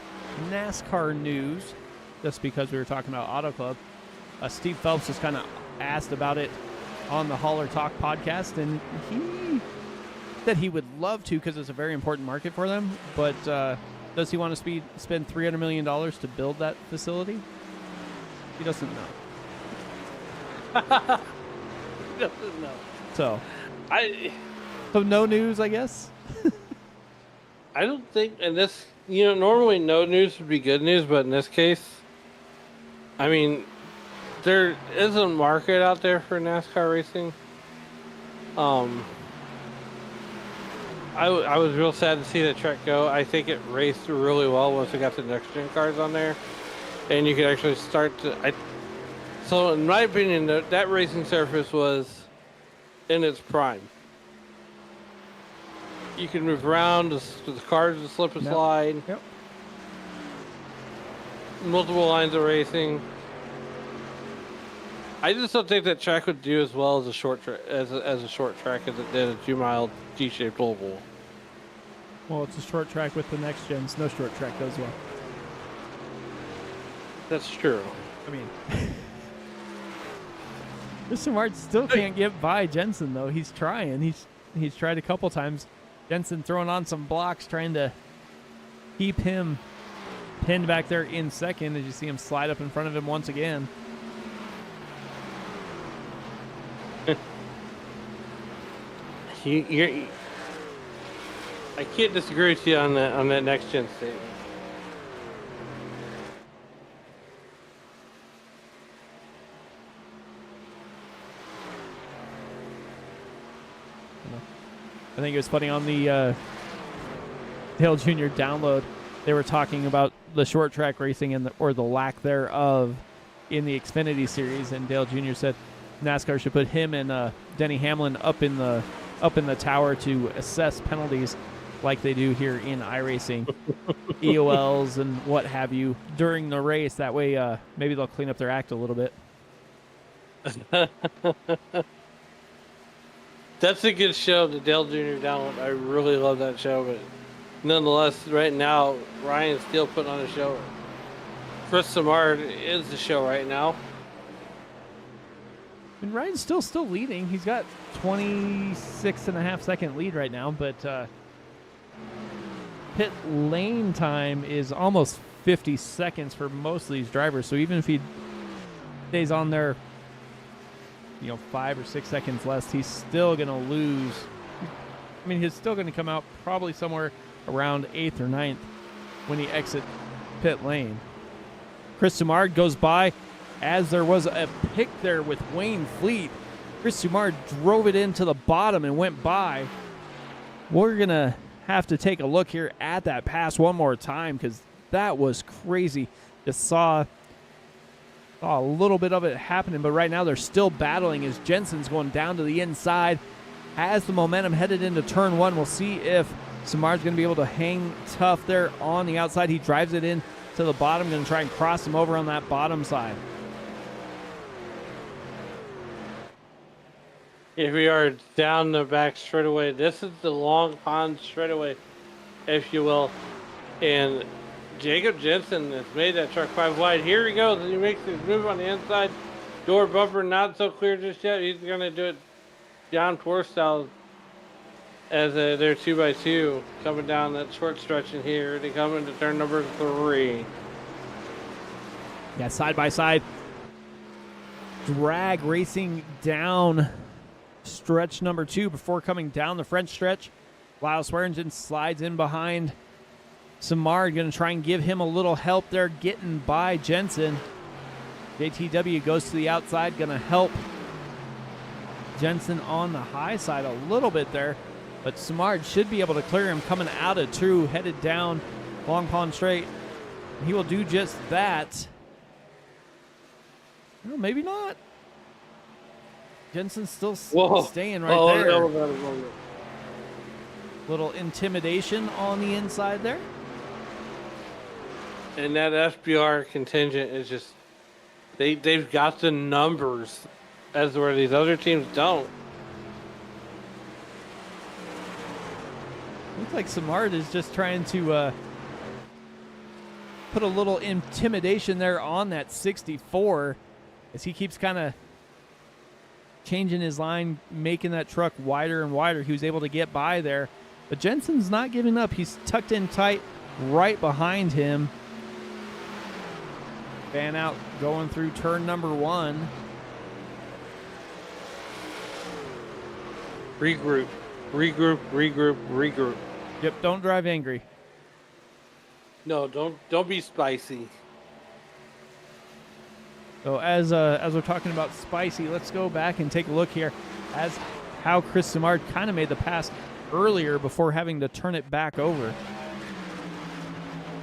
NASCAR news, just because we were talking about Auto Club, Steve Phelps was kind of asked about it on the Hauler Talk podcast, and he said he would love to because it's a very important market for them. But does he want to spend $300 million to build that facility? He doesn't know. He doesn't know. So no news, I guess. I don't think in this, normally no news would be good news, but in this case, I mean, there is a market out there for NASCAR racing. I was real sad to see that track go. I think it raced really well once we got the next gen cars on there, and you could actually start to. So in my opinion, that racing surface was in its prime. You can move around, the cars to slip and slide. Yep. Multiple lines of racing. I just don't think that track would do as well as a short track as a short track as it did a 2-mile T-shaped oval. Well, it's a short track with the next gens. No short track does well. That's true. I mean, Mr. Mart still can't get by Jensen, though. He's trying. He's tried a couple times. Jensen throwing on some blocks, trying to keep him pinned back there in second, as you see him slide up in front of him once again. I can't disagree with you on that next gen statement. I think it was funny on the Dale Jr. download. They were talking about the short track racing or the lack thereof in the Xfinity series, and Dale Jr. said NASCAR should put him and Denny Hamlin up in the tower to assess penalties like they do here in iRacing, EOLs and what have you during the race. That way, maybe they'll clean up their act a little bit. That's a good show, the Dale Jr. download. I really love that show, but nonetheless, right now, Ryan's still putting on a show. Chris Samard is the show right now. And Ryan's still leading. He's got 26.5 second lead right now, but pit lane time is almost 50 seconds for most of these drivers. So even if he stays on there, 5 or 6 seconds less, he's still going to lose. I mean, he's still going to come out probably somewhere around 8th or 9th when he exits pit lane. Chris Sumard goes by as there was a pick there with Wayne Fleet. Chris Sumard drove it into the bottom and went by. We're going to have to take a look here at that pass one more time because that was crazy. Just saw a little bit of it happening, but right now they're still battling as Jensen's going down to the inside. Has the momentum headed into turn one. We'll see if Samar's going to be able to hang tough there on the outside. He drives it in to the bottom, going to try and cross him over on that bottom side. If we are down the back straightaway, this is the long pond straightaway, if you will. And Jacob Jensen has made that truck 5 wide. Here he goes, and he makes his move on the inside. Door bumper not so clear just yet. He's going to do it John Force style as their 2x2 coming down that short stretch in here. They come into turn number 3. Yeah, side by side. Drag racing down stretch number 2 before coming down the French stretch. Lyle Swearingen slides in behind Samard, going to try and give him a little help there, getting by Jensen. JTW goes to the outside, going to help Jensen on the high side a little bit there, but Samard should be able to clear him coming out of 2, headed down Long Pond Straight. He will do just that. Well, maybe not. Jensen's still staying right there. Little intimidation on the inside there. And that FBR contingent is just, they've got the numbers as where these other teams don't. Looks like Samard is just trying to put a little intimidation there on that 64 as he keeps kind of changing his line, making that truck wider and wider. He was able to get by there. But Jensen's not giving up. He's tucked in tight right behind him. Fan out going through turn number 1. Regroup, regroup, regroup, regroup. Yep, don't drive angry. No, don't be spicy. So as we're talking about spicy, let's go back and take a look here as how Chris Samard kind of made the pass earlier before having to turn it back over.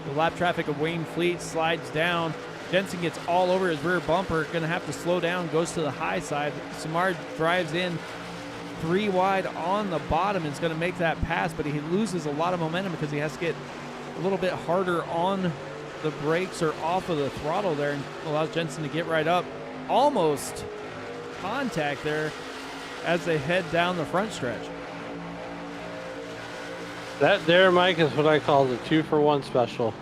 The lap traffic of Wayne Fleet slides down. Jensen gets all over his rear bumper, going to have to slow down, goes to the high side. Samard drives in 3 wide on the bottom and is going to make that pass, but he loses a lot of momentum because he has to get a little bit harder on the brakes or off of the throttle there, and allows Jensen to get right up. Almost contact there as they head down the front stretch. That there, Mike, is what I call the 2-for-1 special.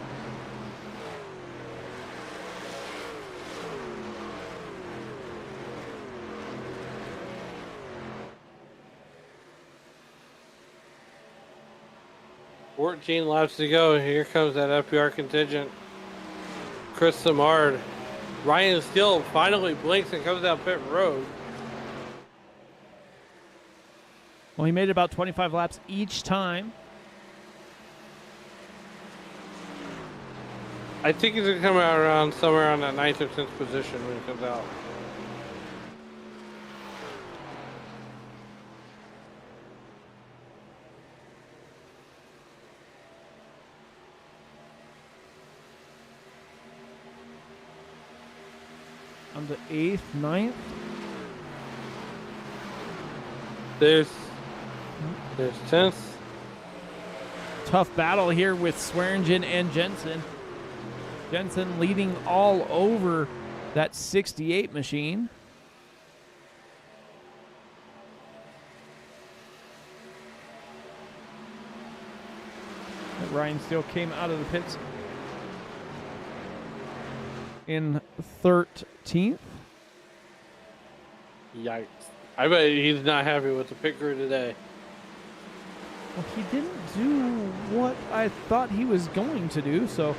$14 laps to go. Here comes that FPR contingent. Chris Samard. Ryan Steele finally blinks and comes down pit road. Well, he made about 25 laps each time. I think he's going to come out around somewhere on that 9th or 10th position when he comes out. On the 8th, 9th. There's 10th. Tough battle here with Swearingen and Jensen. Jensen leading all over that 68 machine. Ryan Steele came out of the pits in 13th. Yikes. I bet he's not happy with the pit crew today. Well, he didn't do what I thought he was going to do, so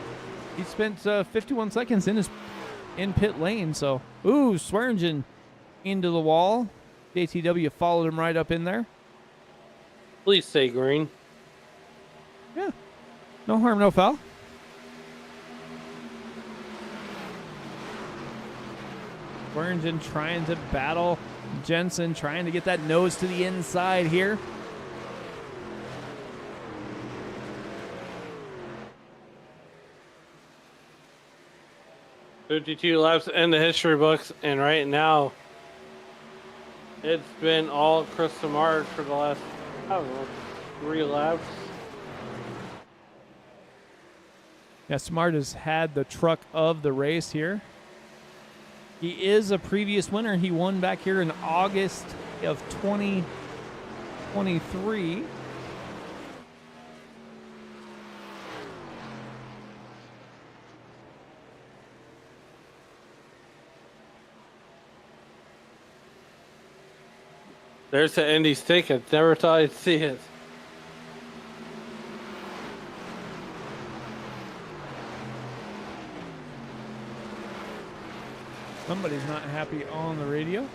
he spent 51 seconds in pit lane. So, ooh, Swearingen into the wall. JTW followed him right up in there. Please stay green. Yeah, no harm, no foul. Swearingen trying to battle Jensen, trying to get that nose to the inside here. $52 laps in the history books, and right now it's been all Chris Samard for the last, I don't know, 3 laps. Yeah, Samard has had the truck of the race here. He is a previous winner. He won back here in August of 2023. There's the Indy stick. I never thought I'd see it. Somebody's not happy on the radio.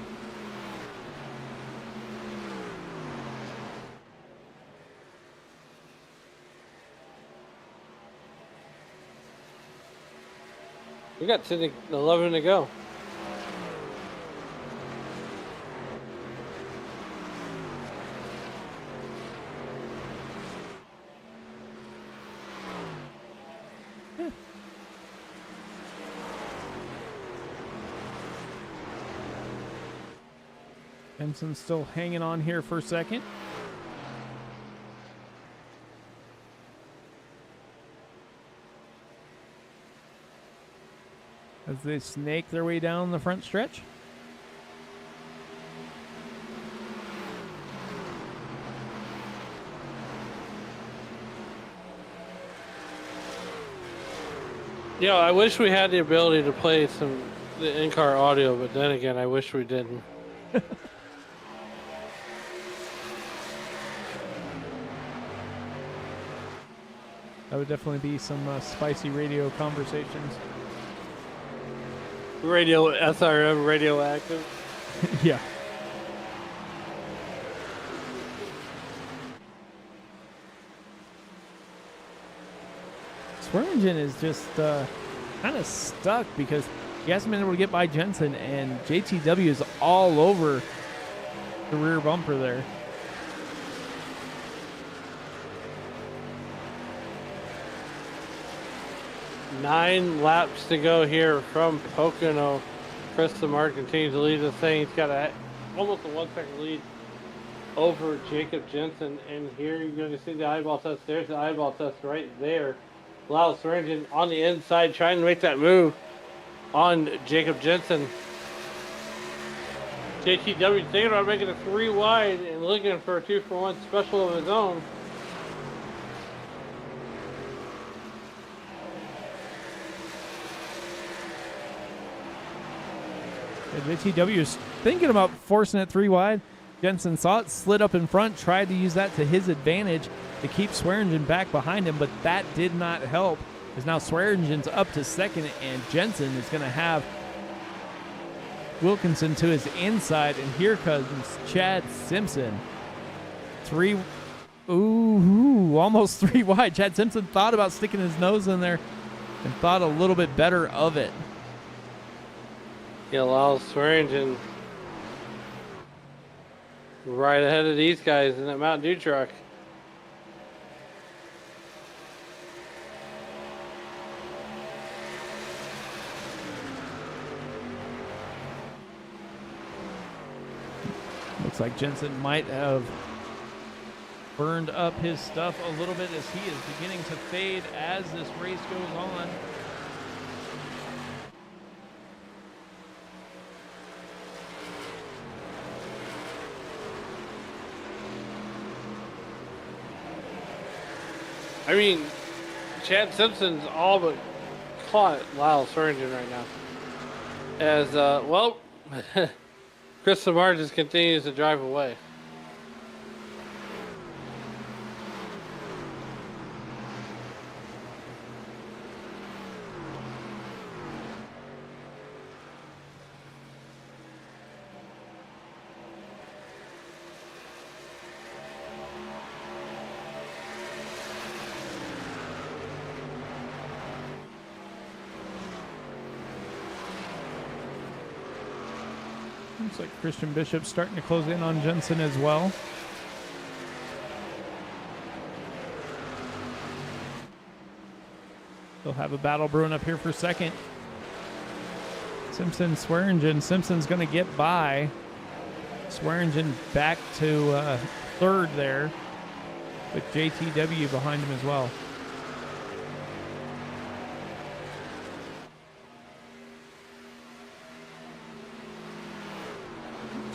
We got 11 to go. Benson's still hanging on here for a second. As they snake their way down the front stretch. You know, I wish we had the ability to play the in-car audio, but then again, I wish we didn't. That would definitely be some spicy radio conversations. Radio SRM radioactive. Yeah. Swearingen is just kind of stuck because he hasn't been able to get by Jensen, and JTW is all over the rear bumper there. Nine laps to go here from Pocono. Chris Samard continues to lead the thing. He's got almost a 1 second lead over Jacob Jensen. And here you're going to see the eyeball test. There's the eyeball test right there. Lyle Swearingen on the inside trying to make that move on Jacob Jensen. JTW thinking about making a 3 wide and looking for a 2-for-1 special of his own. JTW is thinking about forcing it 3 wide. Jensen saw it, slid up in front, tried to use that to his advantage to keep Swearingen back behind him, but that did not help. Because now Swearingen's up to second, and Jensen is going to have Wilkinson to his inside, and here comes Chad Simpson. Almost 3 wide. Chad Simpson thought about sticking his nose in there and thought a little bit better of it. Yeah, Lyle Swearingen right ahead of these guys in that Mountain Dew truck. Looks like Jensen might have burned up his stuff a little bit as he is beginning to fade as this race goes on. I mean, Chad Simpson's all but caught Lyle Swearingen right now. As, Chris Samard just continues to drive away. Looks like Christian Bishop's starting to close in on Jensen as well. They'll have a battle brewing up here for second. Simpson, Swearingen. Simpson's going to get by. Swearingen back to third there, with JTW behind him as well.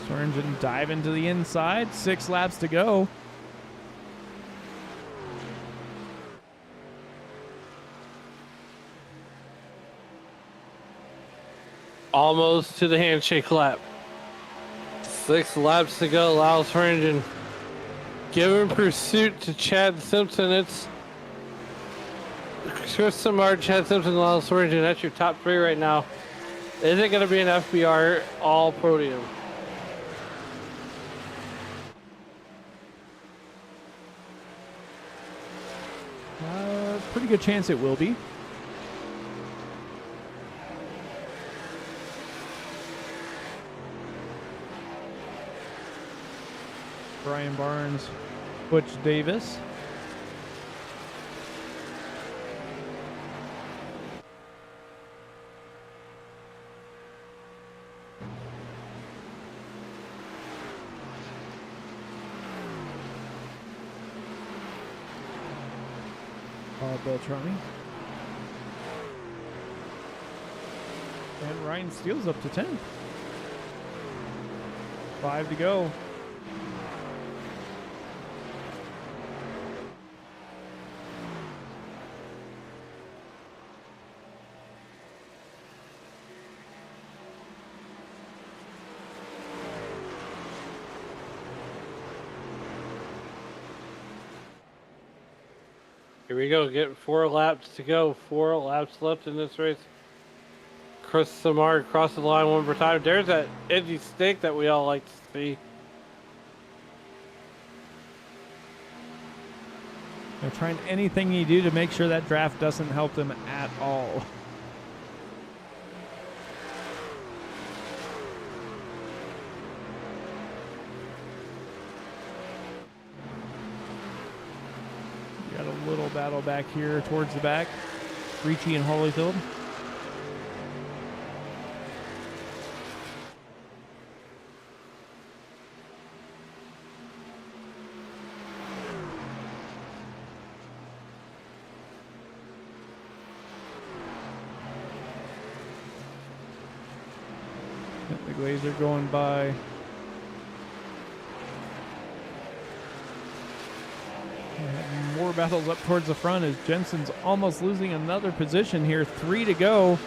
Swearingen diving to the inside. 6 laps to go. Almost to the handshake lap. 6 laps to go. Lyles Harrington giving pursuit to Chad Simpson. It's Chris Samard, Chad Simpson, Lyles Harrington. That's your top 3 right now. Is it going to be an FBR all podium? Pretty good chance it will be. Brian Barnes, Butch Davis. Beltrami. And Ryan Steele's up to 10. 5 to go. Here we go, get 4 laps to go. 4 laps left in this race. Chris Samard crosses the line one more time. There's that edgy stick that we all like to see. They're trying anything you do to make sure that draft doesn't help them at all. Got a little battle back here towards the back. Ricci and Holyfield. The Glazer going by. And more battles up towards the front as Jensen's almost losing another position here. 3 to go.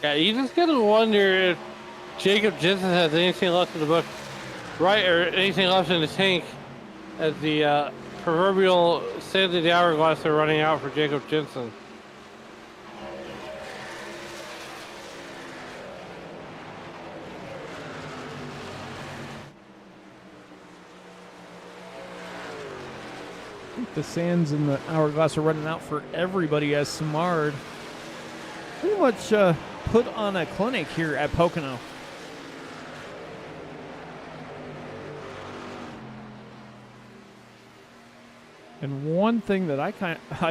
Yeah, you just gotta wonder if Jacob Jensen has anything left in the book, right, or anything left in the tank, as the proverbial sands of the hourglass are running out for Jacob Jensen. I think the sands and the hourglass are running out for everybody as Samard pretty much put on a clinic here at Pocono. And one thing that I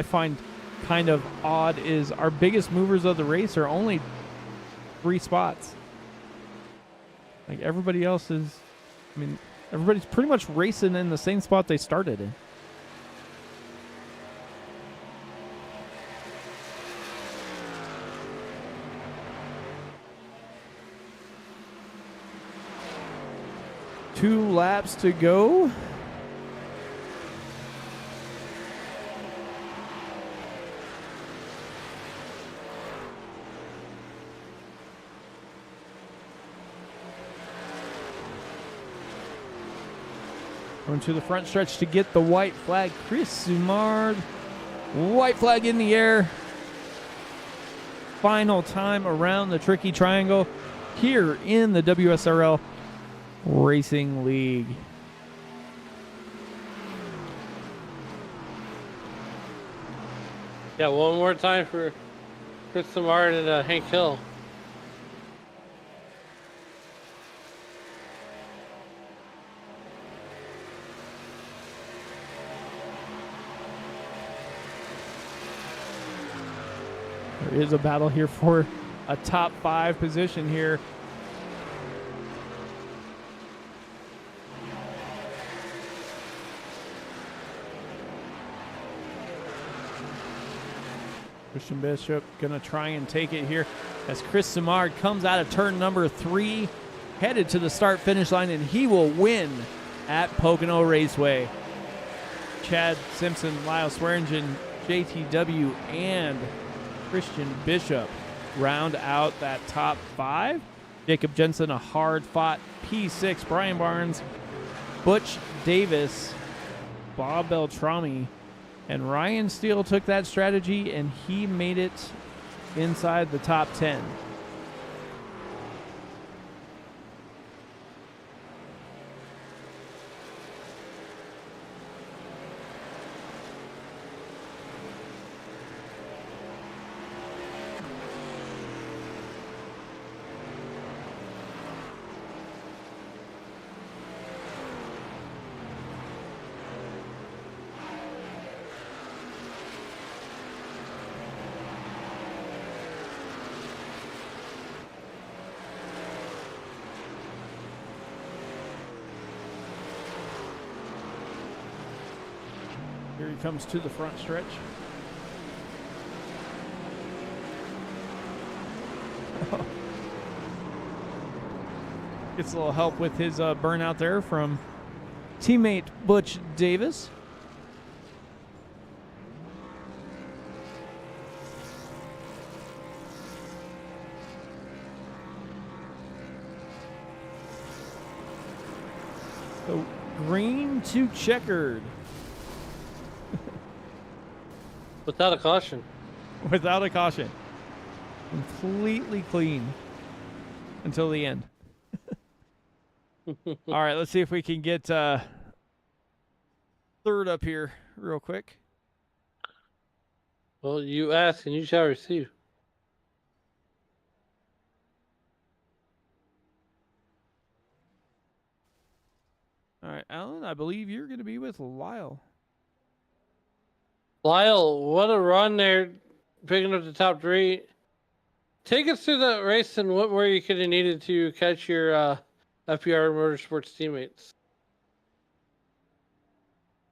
find kind of odd is our biggest movers of the race are only 3 spots. Like everybody else is, I mean, everybody's pretty much racing in the same spot they started in. Two laps to go. Going to the front stretch to get the white flag. Chris Samard. White flag in the air. Final time around the tricky triangle here in the WSRL Racing League. Yeah, one more time for Chris Samard and Hank Hill. There is a battle here for a top 5 position here. Christian Bishop going to try and take it here as Chris Simard comes out of turn number 3, headed to the start-finish line, and he will win at Pocono Raceway. Chad Simpson, Lyle Swearingen, JTW, and Christian Bishop round out that top 5. Jacob Jensen, a hard-fought P6. Brian Barnes, Butch Davis, Bob Beltrami, and Ryan Steele took that strategy, and he made it inside the top 10. Here he comes to the front stretch. Gets a little help with his burnout there from teammate Butch Davis. So green to checkered. Without a caution. Without a caution. Completely clean until the end. All right, let's see if we can get third up here real quick. Well, you ask and you shall receive. All right, Alan, I believe you're going to be with Lyle. Lyle, what a run there, picking up the top 3. Take us through that race and where you could have needed to catch your FPR Motorsports teammates.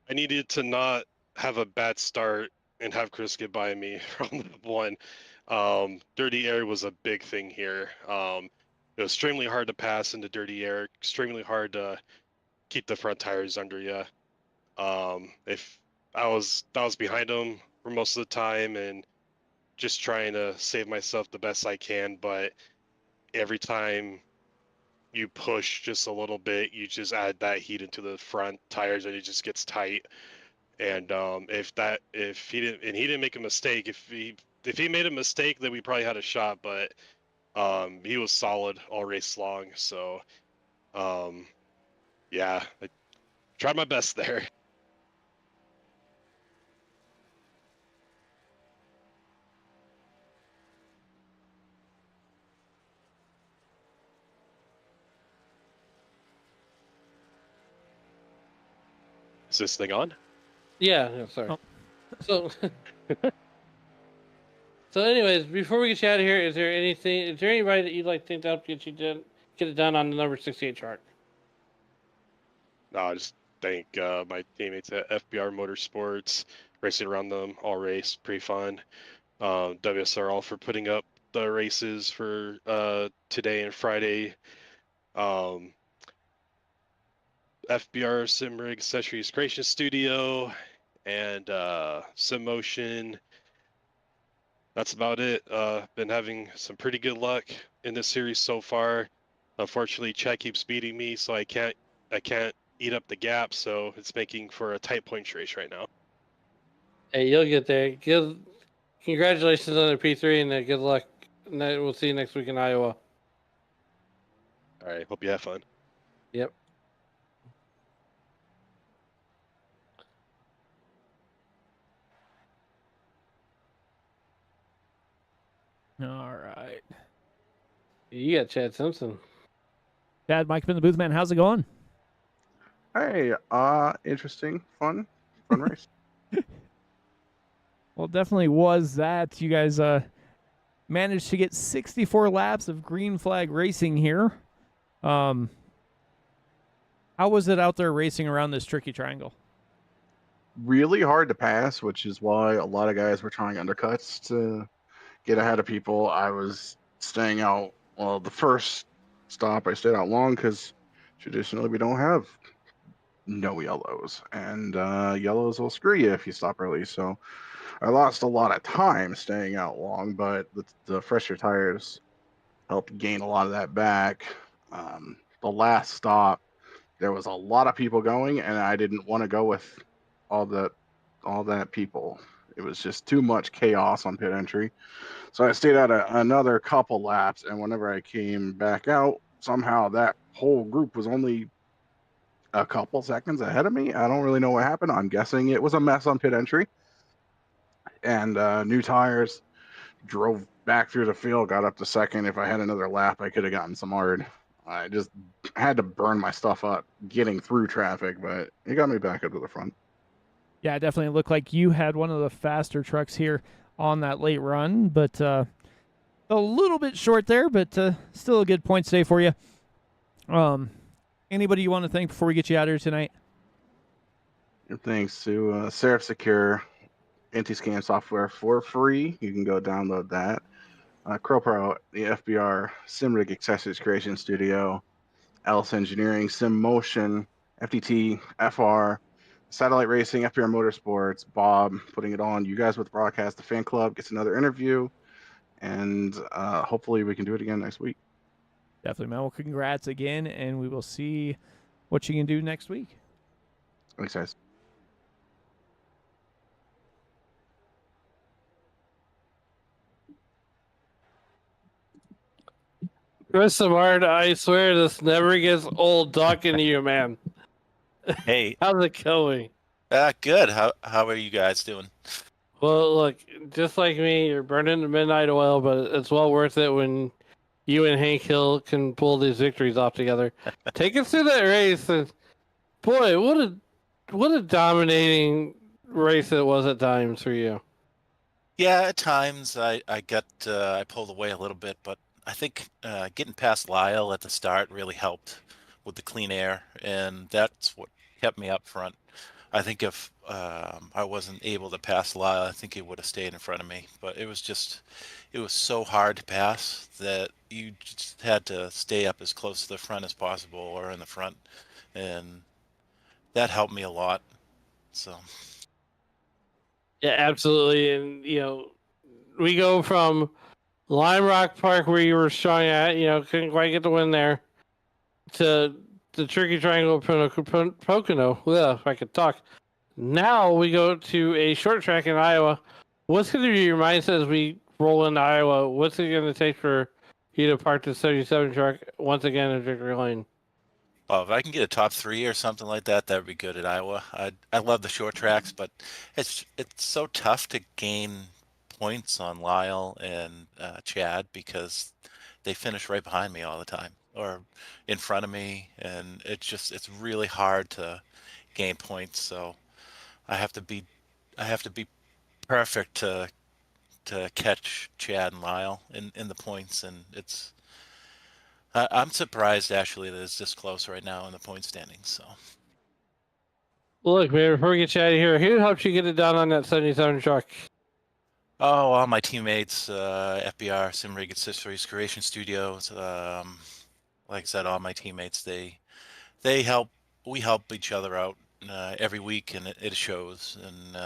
I needed to not have a bad start and have Chris get by me from the 1. Dirty air was a big thing here. It was extremely hard to pass into dirty air, extremely hard to keep the front tires under you. If I was behind him for most of the time and just trying to save myself the best I can, but every time you push just a little bit, you just add that heat into the front tires and it just gets tight. And if he didn't make a mistake, if he made a mistake, then we probably had a shot, but he was solid all race long. So yeah, I tried my best there. Is this thing on? Yeah, sorry. Oh. So, so anyways, before we get you out of here, is there anybody that you'd like to think to help get it done on the number 68 chart? No, I just thank my teammates at FBR Motorsports, racing around them all race, pretty fun. WSRL for putting up the races for today and Friday. FBR Simrig Accessories Creation Studio and SimMotion. That's about it. Been having some pretty good luck in this series so far. Unfortunately, Chad keeps beating me, so I can't eat up the gap. So it's making for a tight points race right now. Hey, you'll get there. Congratulations on the P3 and good luck. And we'll see you next week in Iowa. All right. Hope you have fun. Yep. All right. You got Chad Simpson. Chad, Mike in the booth, man. How's it going? Hey, interesting, fun race. Well, it definitely was that. You guys managed to get 64 laps of green flag racing here. How was it out there racing around this tricky triangle? really hard to pass, which is why a lot of guys were trying undercuts to get ahead of people. I was staying out. Well, the first stop I stayed out long because traditionally we don't have no yellows, and yellows will screw you if you stop early. So I lost a lot of time staying out long, but the fresher tires helped gain a lot of that back. The last stop, there was a lot of people going, and I didn't want to go with all that people. It was just too much chaos on pit entry. So I stayed out another couple laps, and whenever I came back out, somehow that whole group was only a couple seconds ahead of me. I don't really know what happened. I'm guessing it was a mess on pit entry. And new tires, drove back through the field, got up to second. If I had another lap, I could have gotten some hard. I just had to burn my stuff up getting through traffic, but it got me back up to the front. Yeah, it definitely looked like you had one of the faster trucks here on that late run, but a little bit short there, but still a good point today for you. Anybody you want to thank before we get you out here tonight? And thanks to Serif Secure anti-scam software for free. You can go download that. CrowPro, the FBR SimRig Accessories Creation Studio, Alice Engineering, SimMotion, FDT, FR, Satellite Racing, FBR Motorsports, Bob putting it on. You guys with Broadcast, the fan club gets another interview, and hopefully we can do it again next week. Definitely, man. Well, congrats again, and we will see what you can do next week. Thanks, guys. Chris Samard, I swear this never gets old talking to you, man. Hey, How's it going? good. How are you guys doing? Well, look, just like me, you're burning the midnight oil, but it's well worth it when you and Hank Hill can pull these victories off together. Take us through that race, and boy, what a dominating race it was at times for you. Yeah, at times I pulled away a little bit, but I think getting past Lyle at the start really helped with the clean air, and that's what kept me up front. I think if I wasn't able to pass Lyle, I think he would have stayed in front of me. But it was so hard to pass that you just had to stay up as close to the front as possible or in the front, and that helped me a lot. So. Yeah, absolutely. And, we go from Lime Rock Park, where you were strong at, couldn't quite get the win there, to the Tricky Triangle Pocono. Well, if I could talk. Now we go to a short track in Iowa. What's going to be your mindset as we roll into Iowa? What's it going to take for you to park the 77 truck once again in Victory Lane? Well, if I can get a top 3 or something like that, that would be good at Iowa. I love the short tracks, but it's so tough to gain points on Lyle and Chad because they finish right behind me all the time or in front of me, and it's really hard to gain points. So I have to be perfect to catch Chad and Lyle in the points, and I'm surprised actually that it's this close right now in the point standings. So, look, man, before we get you out of here, who helped you get it done on that 77 truck? oh, all my teammates, FBR, SimRig Accessories Creation Studios. Like I said, all my teammates, they help. We help each other out every week, and it shows. And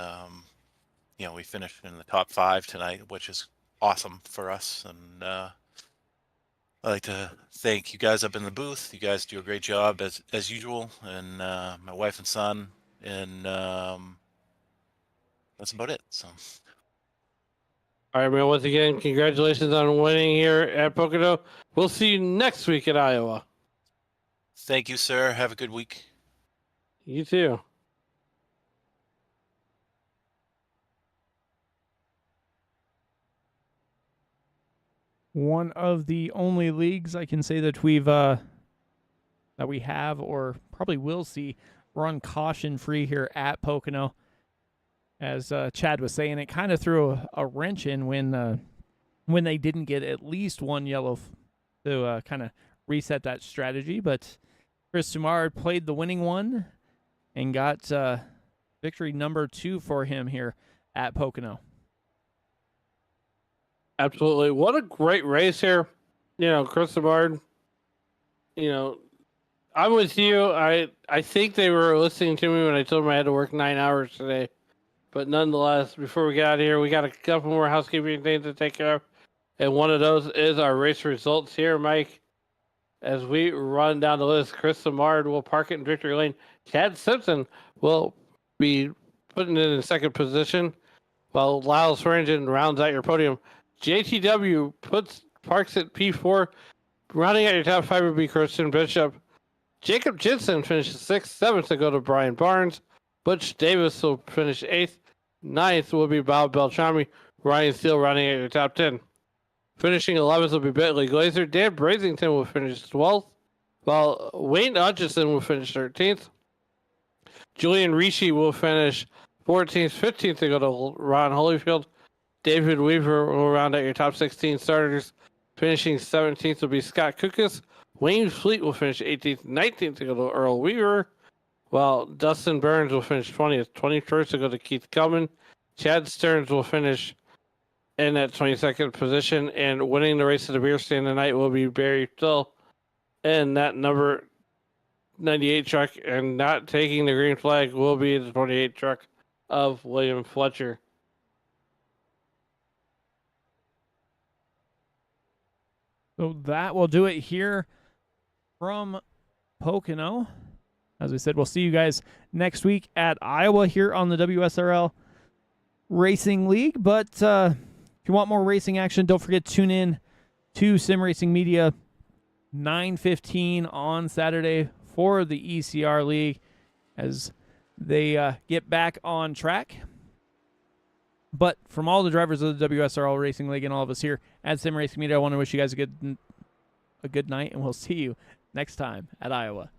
we finished in the top 5 tonight, which is awesome for us. And I'd like to thank you guys up in the booth. You guys do a great job as usual, and my wife and son, and that's about it. So. All right, man. Once again, congratulations on winning here at Pocono. We'll see you next week at Iowa. Thank you, sir. Have a good week. You too. One of the only leagues I can say that we have or probably will see run caution free here at Pocono. As Chad was saying, it kind of threw a wrench in when they didn't get at least one yellow to kind of reset that strategy. But Chris Sumard played the winning one and got victory number 2 for him here at Pocono. Absolutely. What a great race here. You know, Chris Bard, you know, I'm with you. I think they were listening to me when I told them I had to work 9 hours today. But nonetheless, before we get out of here, we got a couple more housekeeping things to take care of. And one of those is our race results here, Mike. As we run down the list, Chris Samard will park it in victory lane. Chad Simpson will be putting it in second position, while Lyle Swearingen rounds out your podium. JTW parks at P4. Rounding out your top 5 would be Christian Bishop. Jacob Jensen finishes 6th. 7th to go to Brian Barnes. Butch Davis will finish 8th. 9th will be Bob Beltrami. Ryan Steele rounding out your top 10. Finishing 11th will be Bentley Glazer. Dan Brazington will finish 12th, while Wayne Hutchison will finish 13th. Julian Ricci will finish 14th. 15th to go to Ron Holyfield. David Weaver will round out your top 16 starters. Finishing 17th will be Scott Kukas. Wayne Fleet will finish 18th. 19th to go to Earl Weaver, while Dustin Burns will finish 20th. 21st to go to Keith Kelman. Chad Stearns will finish in that 22nd position, and winning the race of the beer stand tonight will be Barry Still in that number 98 truck, and not taking the green flag will be the 28 truck of William Fletcher. So that will do it here from Pocono. As we said, we'll see you guys next week at Iowa here on the WSRL Racing League. But if you want more racing action, don't forget to tune in to Sim Racing Media 9:15 on Saturday for the ECR League as they get back on track. But from all the drivers of the WSRL Racing League and all of us here at Sim Racing Media, I want to wish you guys a good night, and we'll see you next time at Iowa.